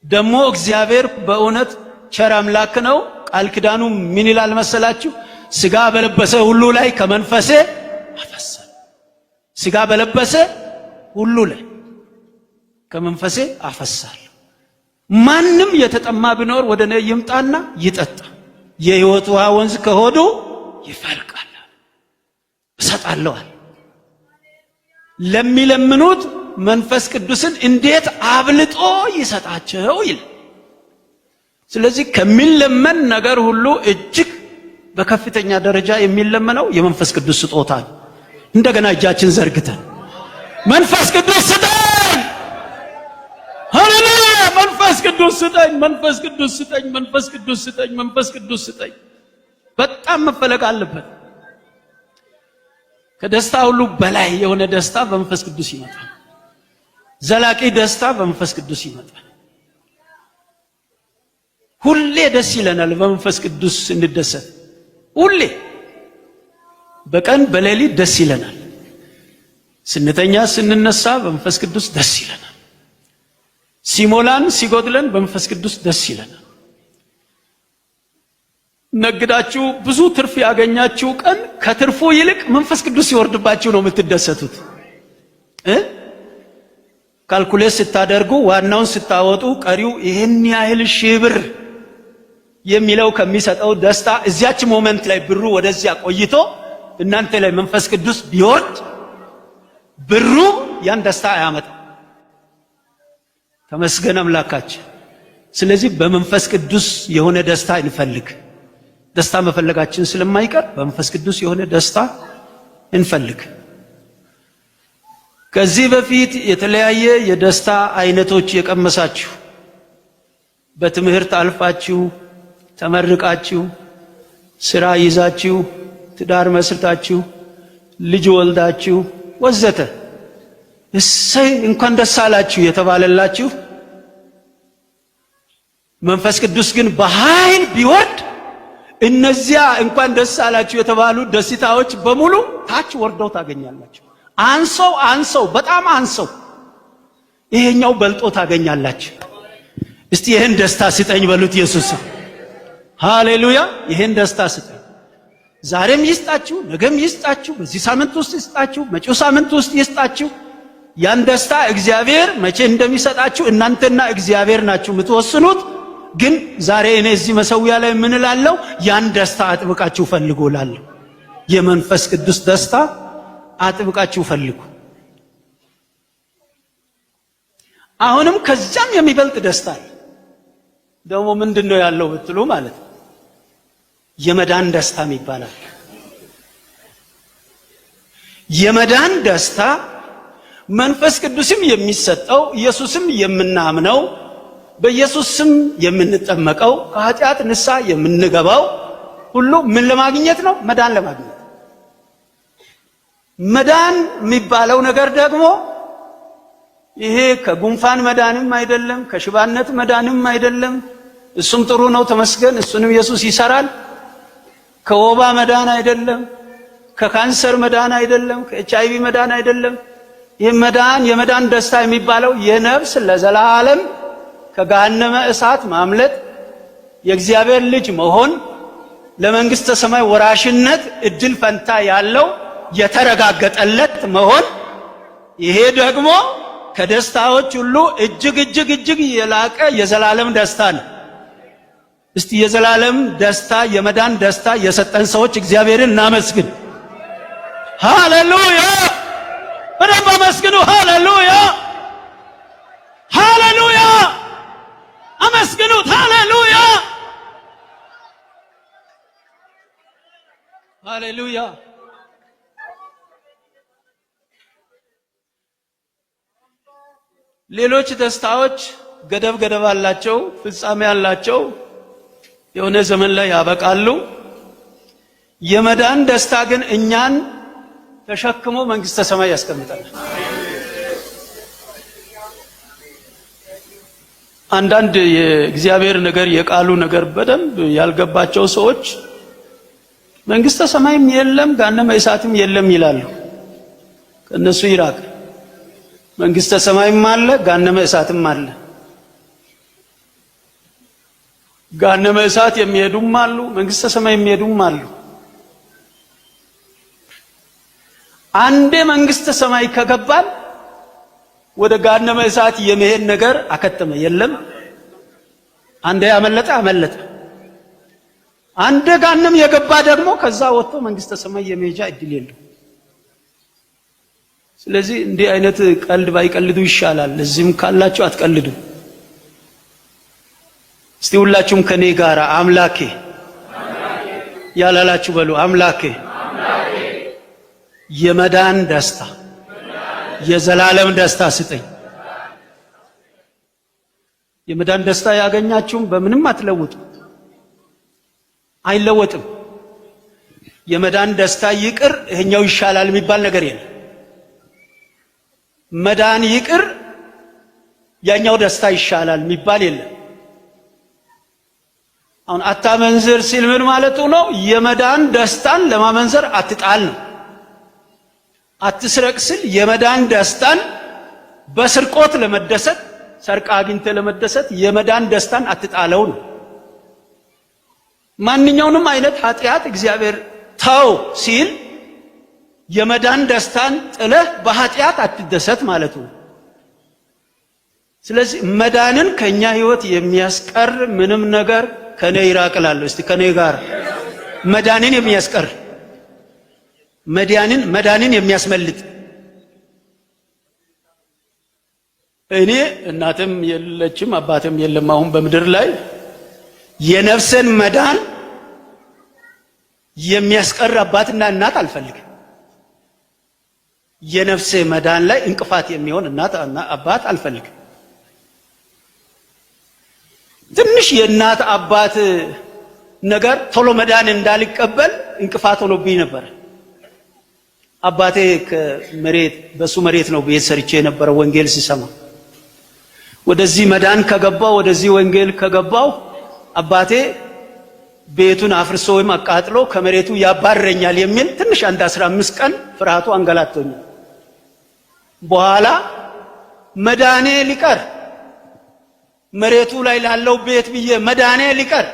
ደግሞ እግዚአብሔር በእውነት ቸር አምላክ ነው። ቃል ኪዳኑ ምን ይላል መሰላችሁ? ስጋ በለበሰ ሁሉ ላይ ከመንፈሴ አፈሳለሁ። ስጋ በለበሰ ሁሉ ላይ ከመንፈሴ አፈሳለሁ። ማንም የተጠማ ቢኖር ወደ እኔ ይምጣና ይጠጣ፣ የሕይወት ውሃ ወንዝ ከሆዱ ይፈልቃል፣ እሰጣለሁ። ለሚለምኑት መንፈስ ቅዱስን እንዴት አብልጦ ይሰጣቸው ይላል። ስለዚህ ከሚለመን ነገር ሁሉ እጅግ በከፍተኛ ደረጃ የሚለመነው የመንፈስ ቅዱስ ስጦታ ነው። እንደገና እጃችን ዘርግተን መንፈስ ቅዱስ ስጠኝ፣ ሃሌሉያ፣ መንፈስ ቅዱስ ስጠኝ፣ መንፈስ ቅዱስ ስጠኝ፣ መንፈስ ቅዱስ ስጠኝ፣ መንፈስ ቅዱስ ስጠኝ። በጣም መፈለግ አለበት። ከደስታ ሁሉ በላይ የሆነ ደስታ በመንፈስ ቅዱስ ይመጣል። ዘላቂ ደስታ በመንፈስ ቅዱስ ይመጣል። ሁሌ ደስ ይለናል በመንፈስ ቅዱስ እንደሰት። ሁሌ በቀን በሌሊት ደስ ይለናል። ስንተኛ ስንነሳ በመንፈስ ቅዱስ ደስ ይለናል። ሲሞላን ሲጎድለን በመንፈስ ቅዱስ ደስ ይለናል። ነግዳችሁ ብዙ ትርፍ ያገኛችሁ ቀን ከትርፉ ይልቅ መንፈስ ቅዱስ ሲወርድባችሁ ነው የምትደሰቱት። ካልኩሌት ስታደርጉ ዋናውን ስታወጡ ቀሪው ይሄን ያህል ሺህ ብር የሚለው ከሚሰጠው ደስታ እዚያች ሞመንት ላይ ብሩ ወደዚያ ቆይቶ እናንተ ላይ መንፈስ ቅዱስ ቢወርድ ብሩ ያን ደስታ አያመጣ። ተመስገን አምላካችን። ስለዚህ በመንፈስ ቅዱስ የሆነ ደስታ እንፈልግ። ደስታ መፈለጋችን ስለማይቀር በመንፈስ ቅዱስ የሆነ ደስታ እንፈልግ። ከዚህ በፊት የተለያየ የደስታ አይነቶች የቀመሳችሁ፣ በትምህርት አልፋችሁ ተመርቃችሁ ስራ ይዛችሁ ትዳር መስርታችሁ ልጅ ወልዳችሁ ወዘተ እሰይ እንኳን ደስ አላችሁ የተባለላችሁ፣ መንፈስ ቅዱስ ግን በኃይል ቢወርድ እነዚያ እንኳን ደስ አላችሁ የተባሉ ደስታዎች በሙሉ ታች ወርደው ታገኛላችሁ። አንሰው በጣም አንሰው ይሄኛው በልጦ ታገኛላችሁ። እስቲ ይሄን ደስታ ስጠኝ በሉት ኢየሱስ። ሃሌሉያ! ይሄን ደስታ ስጠኝ። ዛሬም ይስጣችሁ፣ ነገም ይስጣችሁ፣ በዚህ ሳምንት ውስጥ ይስጣችሁ፣ መጪው ሳምንት ውስጥ ይስጣችሁ። ያን ደስታ እግዚአብሔር መቼ እንደሚሰጣችሁ እናንተና እግዚአብሔር ናችሁ የምትወስኑት። ግን ዛሬ እኔ እዚህ መሰዊያ ላይ ምን እላለሁ? ያን ደስታ አጥብቃችሁ ፈልጉ እላለሁ። የመንፈስ ቅዱስ ደስታ አጥብቃችሁ ፈልጉ። አሁንም ከዛም የሚበልጥ ደስታ ደግሞ ምንድነው ያለው ብትሉ ማለት ነው የመዳን ደስታ ይባላል። የመዳን ደስታ መንፈስ ቅዱስም የሚሰጠው ኢየሱስም የምናምነው በኢየሱስ ስም የምንጠመቀው ከኃጢአት ንስሐ የምንገባው ሁሉ ምን ለማግኘት ነው? መዳን ለማግኘት። መዳን የሚባለው ነገር ደግሞ ይሄ ከጉንፋን መዳንም አይደለም፣ ከሽባነት መዳንም አይደለም። እሱም ጥሩ ነው ተመስገን፣ እሱንም ኢየሱስ ይሰራል። ከወባ መዳን አይደለም፣ ከካንሰር መዳን አይደለም፣ ከኤችአይቪ መዳን አይደለም። ይህ መዳን የመዳን ደስታ የሚባለው የነፍስ ለዘላለም ከገሃነመ እሳት ማምለጥ፣ የእግዚአብሔር ልጅ መሆን፣ ለመንግስተ ሰማይ ወራሽነት እድል ፈንታ ያለው የተረጋገጠለት መሆን። ይሄ ደግሞ ከደስታዎች ሁሉ እጅግ እጅግ እጅግ የላቀ የዘላለም ደስታ ነው። እስቲ የዘላለም ደስታ የመዳን ደስታ የሰጠን ሰዎች እግዚአብሔርን እናመስግን። ሃሌሉያ! በደንብ አመስግኑ። ሃሌሉያ! ሃሌሉያ! ሃሌሉያ። ሌሎች ደስታዎች ገደብ አላቸው፣ ፍጻሜ አላቸው፣ የሆነ ዘመን ላይ ያበቃሉ። የመዳን ደስታ ግን እኛን ተሸክሞ መንግስተ ሰማይ ያስቀምጣል። አንዳንድ የእግዚአብሔር ነገር የቃሉ ነገር በደንብ ያልገባቸው ሰዎች መንግስተ ሰማይም የለም ገሃነመ እሳትም የለም ይላሉ። ከነሱ ይራቅ። መንግስተ ሰማይም አለ፣ ገሃነመ እሳትም አለ። ገሃነመ እሳት የሚሄዱም አሉ፣ መንግስተ ሰማይ የሚሄዱም አሉ። አንዴ መንግስተ ሰማይ ከገባን ወደ ገሃነመ እሳት የመሄድ ነገር አከተመ፣ የለም። አንዴ አመለጠ። አንዴ ገሃነም የገባ ደግሞ ከዛ ወጥቶ መንግስተ ሰማይ የመሄጃ እድል የለው። ስለዚህ እንዲህ አይነት ቀልድ ባይቀልዱ ይሻላል። እዚህም ካላችሁ አትቀልዱ። እስቲ ሁላችሁም ከኔ ጋር አምላኬ ያላላችሁ በሉ። አምላኬ የመዳን ደስታ የዘላለም ደስታ ስጠኝ። የመዳን ደስታ ያገኛችሁም በምንም አትለውጡ፣ አይለወጥም። የመዳን ደስታ ይቅር ይሄኛው ይሻላል የሚባል ነገር የለም። መዳን ይቅር ያኛው ደስታ ይሻላል የሚባል የለም። አሁን አታመንዝር ሲል ምን ማለቱ ነው? የመዳን ደስታን ለማመንዘር አትጣል ነው። አትስረቅ ሲል የመዳን ደስታን በስርቆት ለመደሰት ሰርቃ አግኝተ ለመደሰት የመዳን ደስታን አትጣለው ነው። ማንኛውንም አይነት ኃጢአት እግዚአብሔር ተው ሲል የመዳን ደስታን ጥለህ በኃጢአት አትደሰት ማለቱ። ስለዚህ መዳንን ከኛ ህይወት የሚያስቀር ምንም ነገር ከኔ ይራቅላለሁ። እስቲ ከኔ ጋር መዳንን የሚያስቀር መዳንን የሚያስመልጥ እኔ እናትም የለችም አባትም የለም አሁን በምድር ላይ የነፍስን መዳን የሚያስቀር አባትና እናት አልፈልግም። የነፍሴ መዳን ላይ እንቅፋት የሚሆን እናትና አባት አልፈልግም። ትንሽ የእናት አባት ነገር ቶሎ መዳን እንዳልቀበል እንቅፋት ሆኖብኝ ነበር። አባቴ ከመሬት በሱ መሬት ነው ቤት ሰርቼ የነበረ ወንጌል ሲሰማ ወደዚህ መዳን ከገባው ወደዚህ ወንጌል ከገባው አባቴ ቤቱን አፍርሶ ወይም አቃጥሎ ከመሬቱ ያባረኛል የሚል ትንሽ አንድ 15 ቀን ፍርሃቱ አንገላቶኛል። በኋላ መዳኔ ሊቀር መሬቱ ላይ ላለው ቤት ብዬ መዳኔ ሊቀር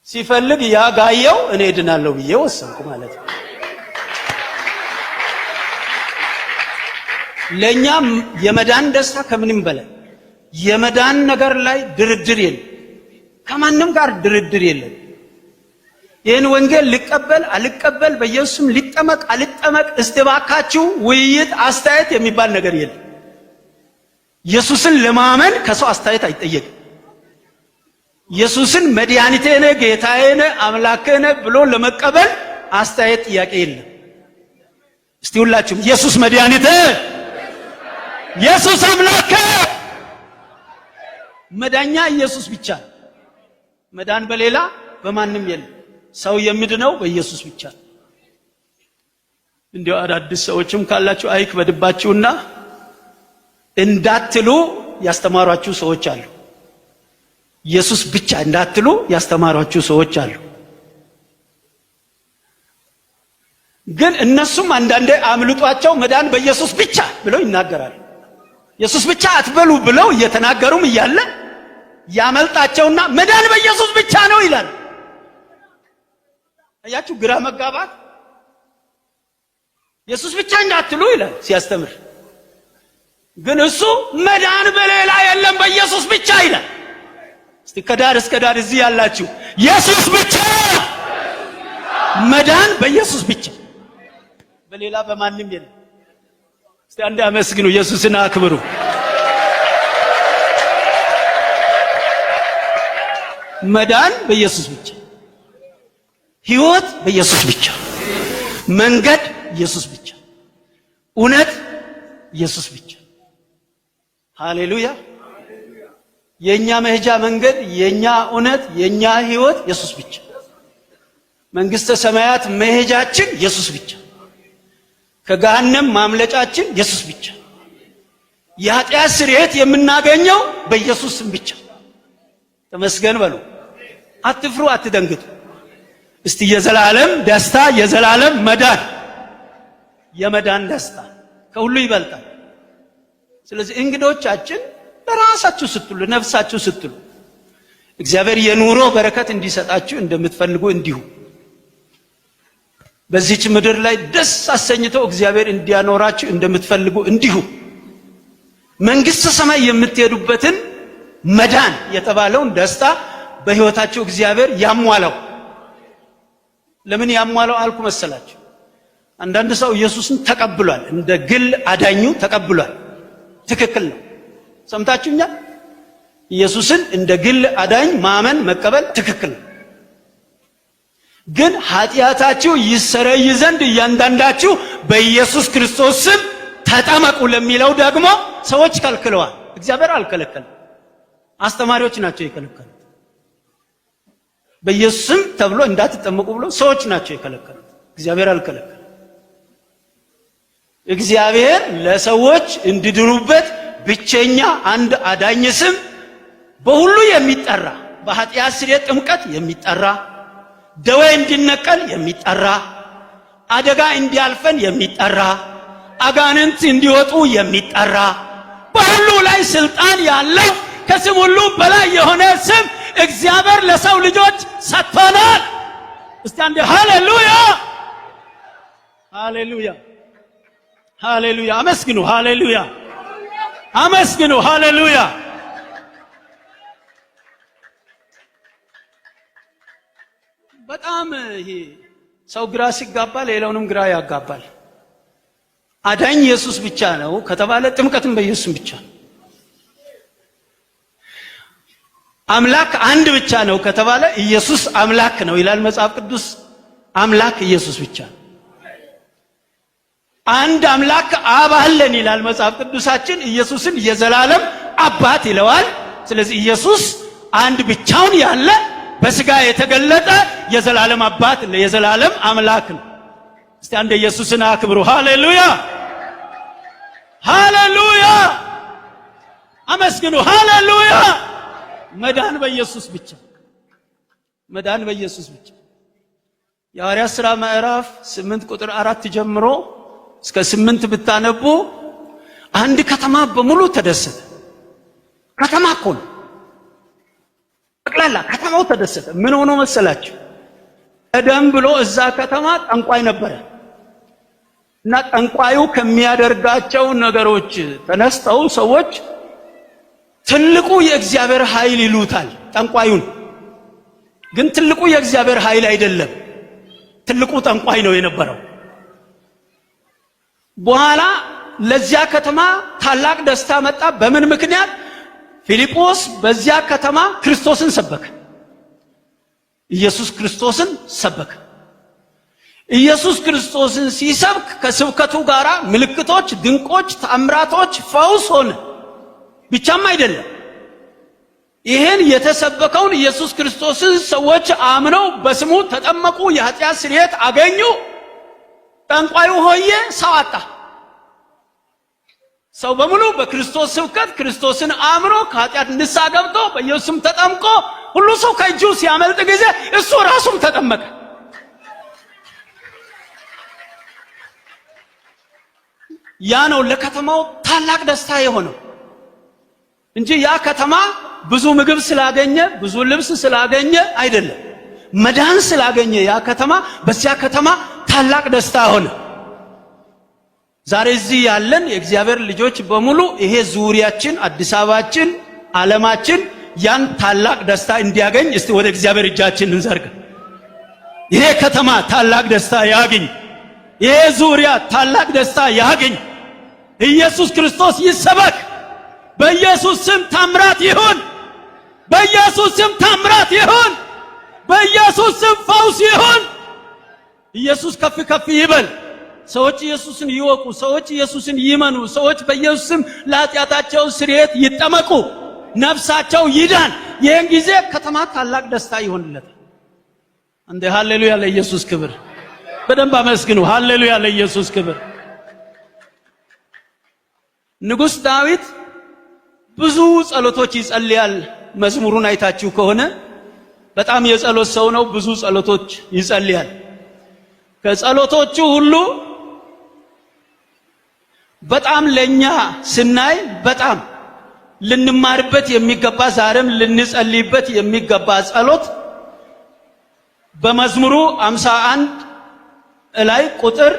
ሲፈልግ ያ ጋየው እኔ ድናለሁ ብዬ ወሰንኩ ማለት ነው። ለኛ የመዳን ደስታ ከምንም በላይ የመዳን ነገር ላይ ድርድር የለም። ከማንም ጋር ድርድር የለም። ይህን ወንጌል ልቀበል አልቀበል በኢየሱስም ሊጠመቅ አልጠመቅ እስተባካችሁ ውይይት አስተያየት የሚባል ነገር የለም። ኢየሱስን ለማመን ከሰው አስተያየት አይጠየቅም። ኢየሱስን መድኃኒቴ ነህ ጌታዬ ነህ አምላኬ ነህ ብሎ ለመቀበል አስተያየት ጥያቄ የለም። እስቲ ሁላችሁም ኢየሱስ መድኃኒቴ ኢየሱስ አምላኬ መዳኛ ኢየሱስ ብቻ መዳን በሌላ በማንም የለም። ሰው የሚድነው በኢየሱስ ብቻ። እንዲያው አዳዲስ ሰዎችም ካላችሁ አይክበድባችሁና እንዳትሉ ያስተማሯችሁ ሰዎች አሉ። ኢየሱስ ብቻ እንዳትሉ ያስተማሯችሁ ሰዎች አሉ። ግን እነሱም አንዳንዴ አምልጧቸው መዳን በኢየሱስ ብቻ ብለው ይናገራሉ። ኢየሱስ ብቻ አትበሉ ብለው እየተናገሩም እያለ ያመልጣቸውና መዳን በኢየሱስ ብቻ ነው ይላል። አያችሁ ግራ መጋባት። ኢየሱስ ብቻ እንዳትሉ ይላል ሲያስተምር፣ ግን እሱ መዳን በሌላ የለም በኢየሱስ ብቻ ይላል። እስቲ ከዳር እስከ ዳር እዚህ ያላችሁ ኢየሱስ ብቻ መዳን በኢየሱስ ብቻ በሌላ በማንም የለም። እስቲ አንድ አመስግኑ፣ ኢየሱስን አክብሩ። መዳን በኢየሱስ ብቻ። ሕይወት በኢየሱስ ብቻ፣ መንገድ ኢየሱስ ብቻ፣ እውነት ኢየሱስ ብቻ። ሃሌሉያ! የኛ መሄጃ መንገድ፣ የኛ እውነት፣ የኛ ሕይወት ኢየሱስ ብቻ። መንግስተ ሰማያት መሄጃችን ኢየሱስ ብቻ። ከገሃነም ማምለጫችን ኢየሱስ ብቻ። የኃጢአት ስርየት የምናገኘው በኢየሱስ ስም ብቻ። ተመስገን በሉ። አትፍሩ፣ አትደንግጡ። እስቲ የዘላለም ደስታ፣ የዘላለም መዳን፣ የመዳን ደስታ ከሁሉ ይበልጣል። ስለዚህ እንግዶቻችን ለራሳችሁ ስትሉ፣ ነፍሳችሁ ስትሉ እግዚአብሔር የኑሮ በረከት እንዲሰጣችሁ እንደምትፈልጉ እንዲሁ በዚህች ምድር ላይ ደስ አሰኝቶ እግዚአብሔር እንዲያኖራችሁ እንደምትፈልጉ እንዲሁ መንግስተ ሰማይ የምትሄዱበትን መዳን የተባለውን ደስታ በሕይወታችሁ እግዚአብሔር ያሟላው። ለምን ያሟላው አልኩ መሰላችሁ? አንዳንድ ሰው ኢየሱስን ተቀብሏል፣ እንደ ግል አዳኙ ተቀብሏል። ትክክል ነው። ሰምታችሁኛል? ኢየሱስን እንደ ግል አዳኝ ማመን መቀበል ትክክል ነው። ግን ኃጢአታችሁ ይሰረይ ዘንድ እያንዳንዳችሁ በኢየሱስ ክርስቶስ ስም ተጠመቁ ለሚለው ደግሞ ሰዎች ከልክለዋል። እግዚአብሔር አልከለከለም። አስተማሪዎች ናቸው የከለከሉት። በኢየሱስ ስም ተብሎ እንዳትጠመቁ ብሎ ሰዎች ናቸው የከለከሉት። እግዚአብሔር አልከለከለም። እግዚአብሔር ለሰዎች እንዲድኑበት ብቸኛ አንድ አዳኝ ስም በሁሉ የሚጠራ፣ በኃጢአት ስርየት ጥምቀት የሚጠራ፣ ደዌ እንዲነቀል የሚጠራ፣ አደጋ እንዲያልፈን የሚጠራ፣ አጋንንት እንዲወጡ የሚጠራ፣ በሁሉ ላይ ስልጣን ያለው ከስም ሁሉ በላይ የሆነ ስም እግዚአብሔር ለሰው ልጆች ሰጥቶናል። እስቲ አንዴ ሃሌሉያ! ሃሌሉያ! ሃሌሉያ! አመስግኑ! ሃሌሉያ! አመስግኑ! ሃሌሉያ! በጣም ይሄ ሰው ግራ ሲጋባ ሌላውንም ግራ ያጋባል። አዳኝ ኢየሱስ ብቻ ነው ከተባለ ጥምቀትም በኢየሱስ ብቻ ነው። አምላክ አንድ ብቻ ነው ከተባለ ኢየሱስ አምላክ ነው ይላል መጽሐፍ ቅዱስ። አምላክ ኢየሱስ ብቻ ነው። አንድ አምላክ አብ አለን ይላል መጽሐፍ ቅዱሳችን። ኢየሱስን የዘላለም አባት ይለዋል። ስለዚህ ኢየሱስ አንድ ብቻውን ያለ በስጋ የተገለጠ የዘላለም አባት፣ የዘላለም አምላክ ነው። እስቲ አንድ ኢየሱስን አክብሩ። ሃሌሉያ! ሃሌሉያ! አመስግኑ። ሃሌሉያ! መዳን በኢየሱስ ብቻ፣ መዳን በኢየሱስ ብቻ። የሐዋርያት ሥራ ምዕራፍ 8 ቁጥር 4 ጀምሮ እስከ 8 ብታነቡ አንድ ከተማ በሙሉ ተደሰተ። ከተማ እኮ ነው ጠቅላላ ከተማው ተደሰተ። ምን ሆኖ መሰላችሁ? ቀደም ብሎ እዛ ከተማ ጠንቋይ ነበረ እና ጠንቋዩ ከሚያደርጋቸው ነገሮች ተነስተው ሰዎች ትልቁ የእግዚአብሔር ኃይል ይሉታል ጠንቋዩን። ግን ትልቁ የእግዚአብሔር ኃይል አይደለም፣ ትልቁ ጠንቋይ ነው የነበረው። በኋላ ለዚያ ከተማ ታላቅ ደስታ መጣ። በምን ምክንያት? ፊልጶስ በዚያ ከተማ ክርስቶስን ሰበከ። ኢየሱስ ክርስቶስን ሰበከ። ኢየሱስ ክርስቶስን ሲሰብክ ከስብከቱ ጋር ምልክቶች፣ ድንቆች፣ ተአምራቶች፣ ፈውስ ሆነ። ብቻም አይደለም፣ ይሄን የተሰበከውን ኢየሱስ ክርስቶስን ሰዎች አምነው በስሙ ተጠመቁ፣ የኃጢአት ስርየት አገኙ። ጠንቋዩ ሆየ ሰው አጣ። ሰው በሙሉ በክርስቶስ ስብከት ክርስቶስን አምኖ ከኃጢአት ንስሐ ገብቶ በኢየሱስ ስም ተጠምቆ ሁሉ ሰው ከእጁ ሲያመልጥ ጊዜ እሱ ራሱም ተጠመቀ። ያ ነው ለከተማው ታላቅ ደስታ የሆነው እንጂ ያ ከተማ ብዙ ምግብ ስላገኘ ብዙ ልብስ ስላገኘ አይደለም። መዳን ስላገኘ ያ ከተማ በዚያ ከተማ ታላቅ ደስታ ሆነ። ዛሬ እዚህ ያለን የእግዚአብሔር ልጆች በሙሉ ይሄ ዙሪያችን፣ አዲስ አበባችን፣ ዓለማችን ያን ታላቅ ደስታ እንዲያገኝ እስቲ ወደ እግዚአብሔር እጃችን እንዘርጋ። ይሄ ከተማ ታላቅ ደስታ ያገኝ። ይሄ ዙሪያ ታላቅ ደስታ ያገኝ። ኢየሱስ ክርስቶስ ይሰበክ። በኢየሱስ ስም ታምራት ይሁን። በኢየሱስ ስም ታምራት ይሁን። በኢየሱስ ስም ፈውስ ይሁን። ኢየሱስ ከፍ ከፍ ይበል። ሰዎች ኢየሱስን ይወቁ። ሰዎች ኢየሱስን ይመኑ። ሰዎች በኢየሱስም ለኃጢአታቸው ስርየት ይጠመቁ። ነፍሳቸው ይዳን። ይህን ጊዜ ከተማ ታላቅ ደስታ ይሆንለታል። እንደ ሃሌሉያ ለኢየሱስ ክብር። በደንብ አመስግኑ። ሃሌሉያ ለኢየሱስ ክብር። ንጉሥ ዳዊት ብዙ ጸሎቶች ይጸልያል። መዝሙሩን አይታችሁ ከሆነ በጣም የጸሎት ሰው ነው። ብዙ ጸሎቶች ይጸልያል። ከጸሎቶቹ ሁሉ በጣም ለኛ ስናይ በጣም ልንማርበት የሚገባ ዛሬም ልንጸልይበት የሚገባ ጸሎት በመዝሙሩ 51 ላይ ቁጥር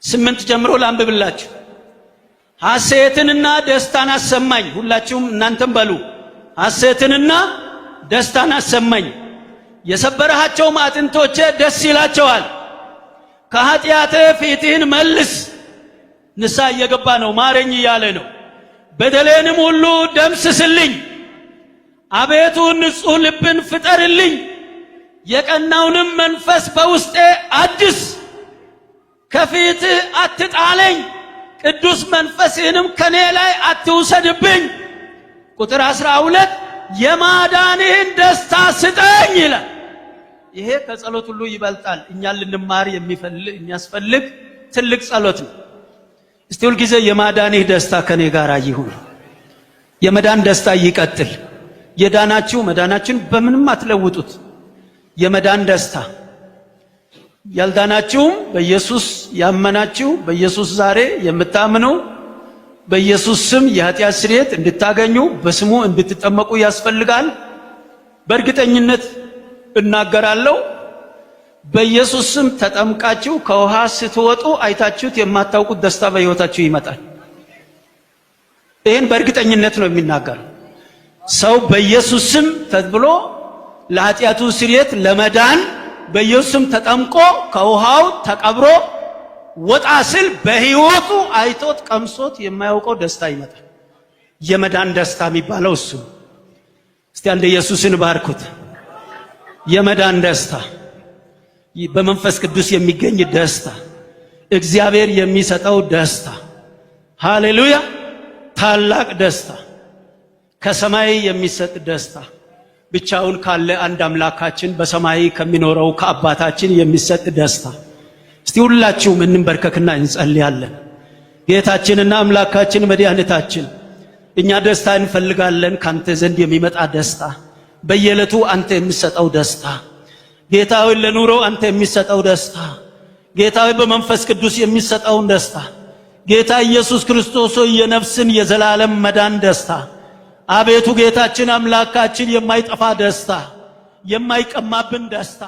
8 ጀምሮ ላንብብላችሁ። ሐሴትንና ደስታን አሰማኝ። ሁላችሁም እናንተም በሉ። ሐሴትንና ደስታን አሰማኝ። የሰበረሃቸውም አጥንቶቼ ደስ ይላቸዋል። ከኃጢአቴ ፊትህን መልስ። ንስሐ እየገባ ነው። ማረኝ እያለ ነው። በደሌንም ሁሉ ደምስስልኝ። አቤቱ ንጹሕ ልብን ፍጠርልኝ። የቀናውንም መንፈስ በውስጤ አድስ። ከፊትህ አትጣለኝ፣ ቅዱስ መንፈስህንም ከኔ ላይ አትውሰድብኝ። ቁጥር 12 የማዳንህን ደስታ ስጠኝ ይላል። ይሄ ከጸሎት ሁሉ ይበልጣል። እኛን ልንማር የሚያስፈልግ ትልቅ ጸሎት ነው። እስቲ ሁል ጊዜ የማዳንህ ደስታ ከኔ ጋር ይሁን። የመዳን ደስታ ይቀጥል። የዳናችሁ መዳናችን በምንም አትለውጡት። የመዳን ደስታ ያልዳናችሁም በኢየሱስ ያመናችሁ በኢየሱስ ዛሬ የምታምኑ በኢየሱስ ስም የኃጢአት ስርየት እንድታገኙ በስሙ እንድትጠመቁ ያስፈልጋል። በእርግጠኝነት እናገራለሁ። በኢየሱስ ስም ተጠምቃችሁ ከውሃ ስትወጡ አይታችሁት የማታውቁት ደስታ በሕይወታችሁ ይመጣል። ይህን በእርግጠኝነት ነው የሚናገረው። ሰው በኢየሱስ ስም ተብሎ ለኃጢአቱ ስርየት ለመዳን በኢየሱስ ስም ተጠምቆ ከውሃው ተቀብሮ ወጣ ስል በሕይወቱ አይቶት ቀምሶት የማያውቀው ደስታ ይመጣል። የመዳን ደስታ የሚባለው እሱ። እስቲ አንድ ኢየሱስን ባርኩት። የመዳን ደስታ፣ በመንፈስ ቅዱስ የሚገኝ ደስታ፣ እግዚአብሔር የሚሰጠው ደስታ፣ ሃሌሉያ! ታላቅ ደስታ፣ ከሰማይ የሚሰጥ ደስታ፣ ብቻውን ካለ አንድ አምላካችን በሰማይ ከሚኖረው ከአባታችን የሚሰጥ ደስታ። እስቲ ሁላችሁም እንንበርከክና እንጸልያለን። ጌታችንና አምላካችን መድኃኒታችን፣ እኛ ደስታ እንፈልጋለን፣ ካንተ ዘንድ የሚመጣ ደስታ፣ በየዕለቱ አንተ የሚሰጠው ደስታ፣ ጌታ ሆይ ለኑሮ አንተ የሚሰጠው ደስታ፣ ጌታ ሆይ በመንፈስ ቅዱስ የሚሰጠውን ደስታ፣ ጌታ ኢየሱስ ክርስቶስ ሆይ የነፍስን የዘላለም መዳን ደስታ፣ አቤቱ ጌታችን አምላካችን የማይጠፋ ደስታ፣ የማይቀማብን ደስታ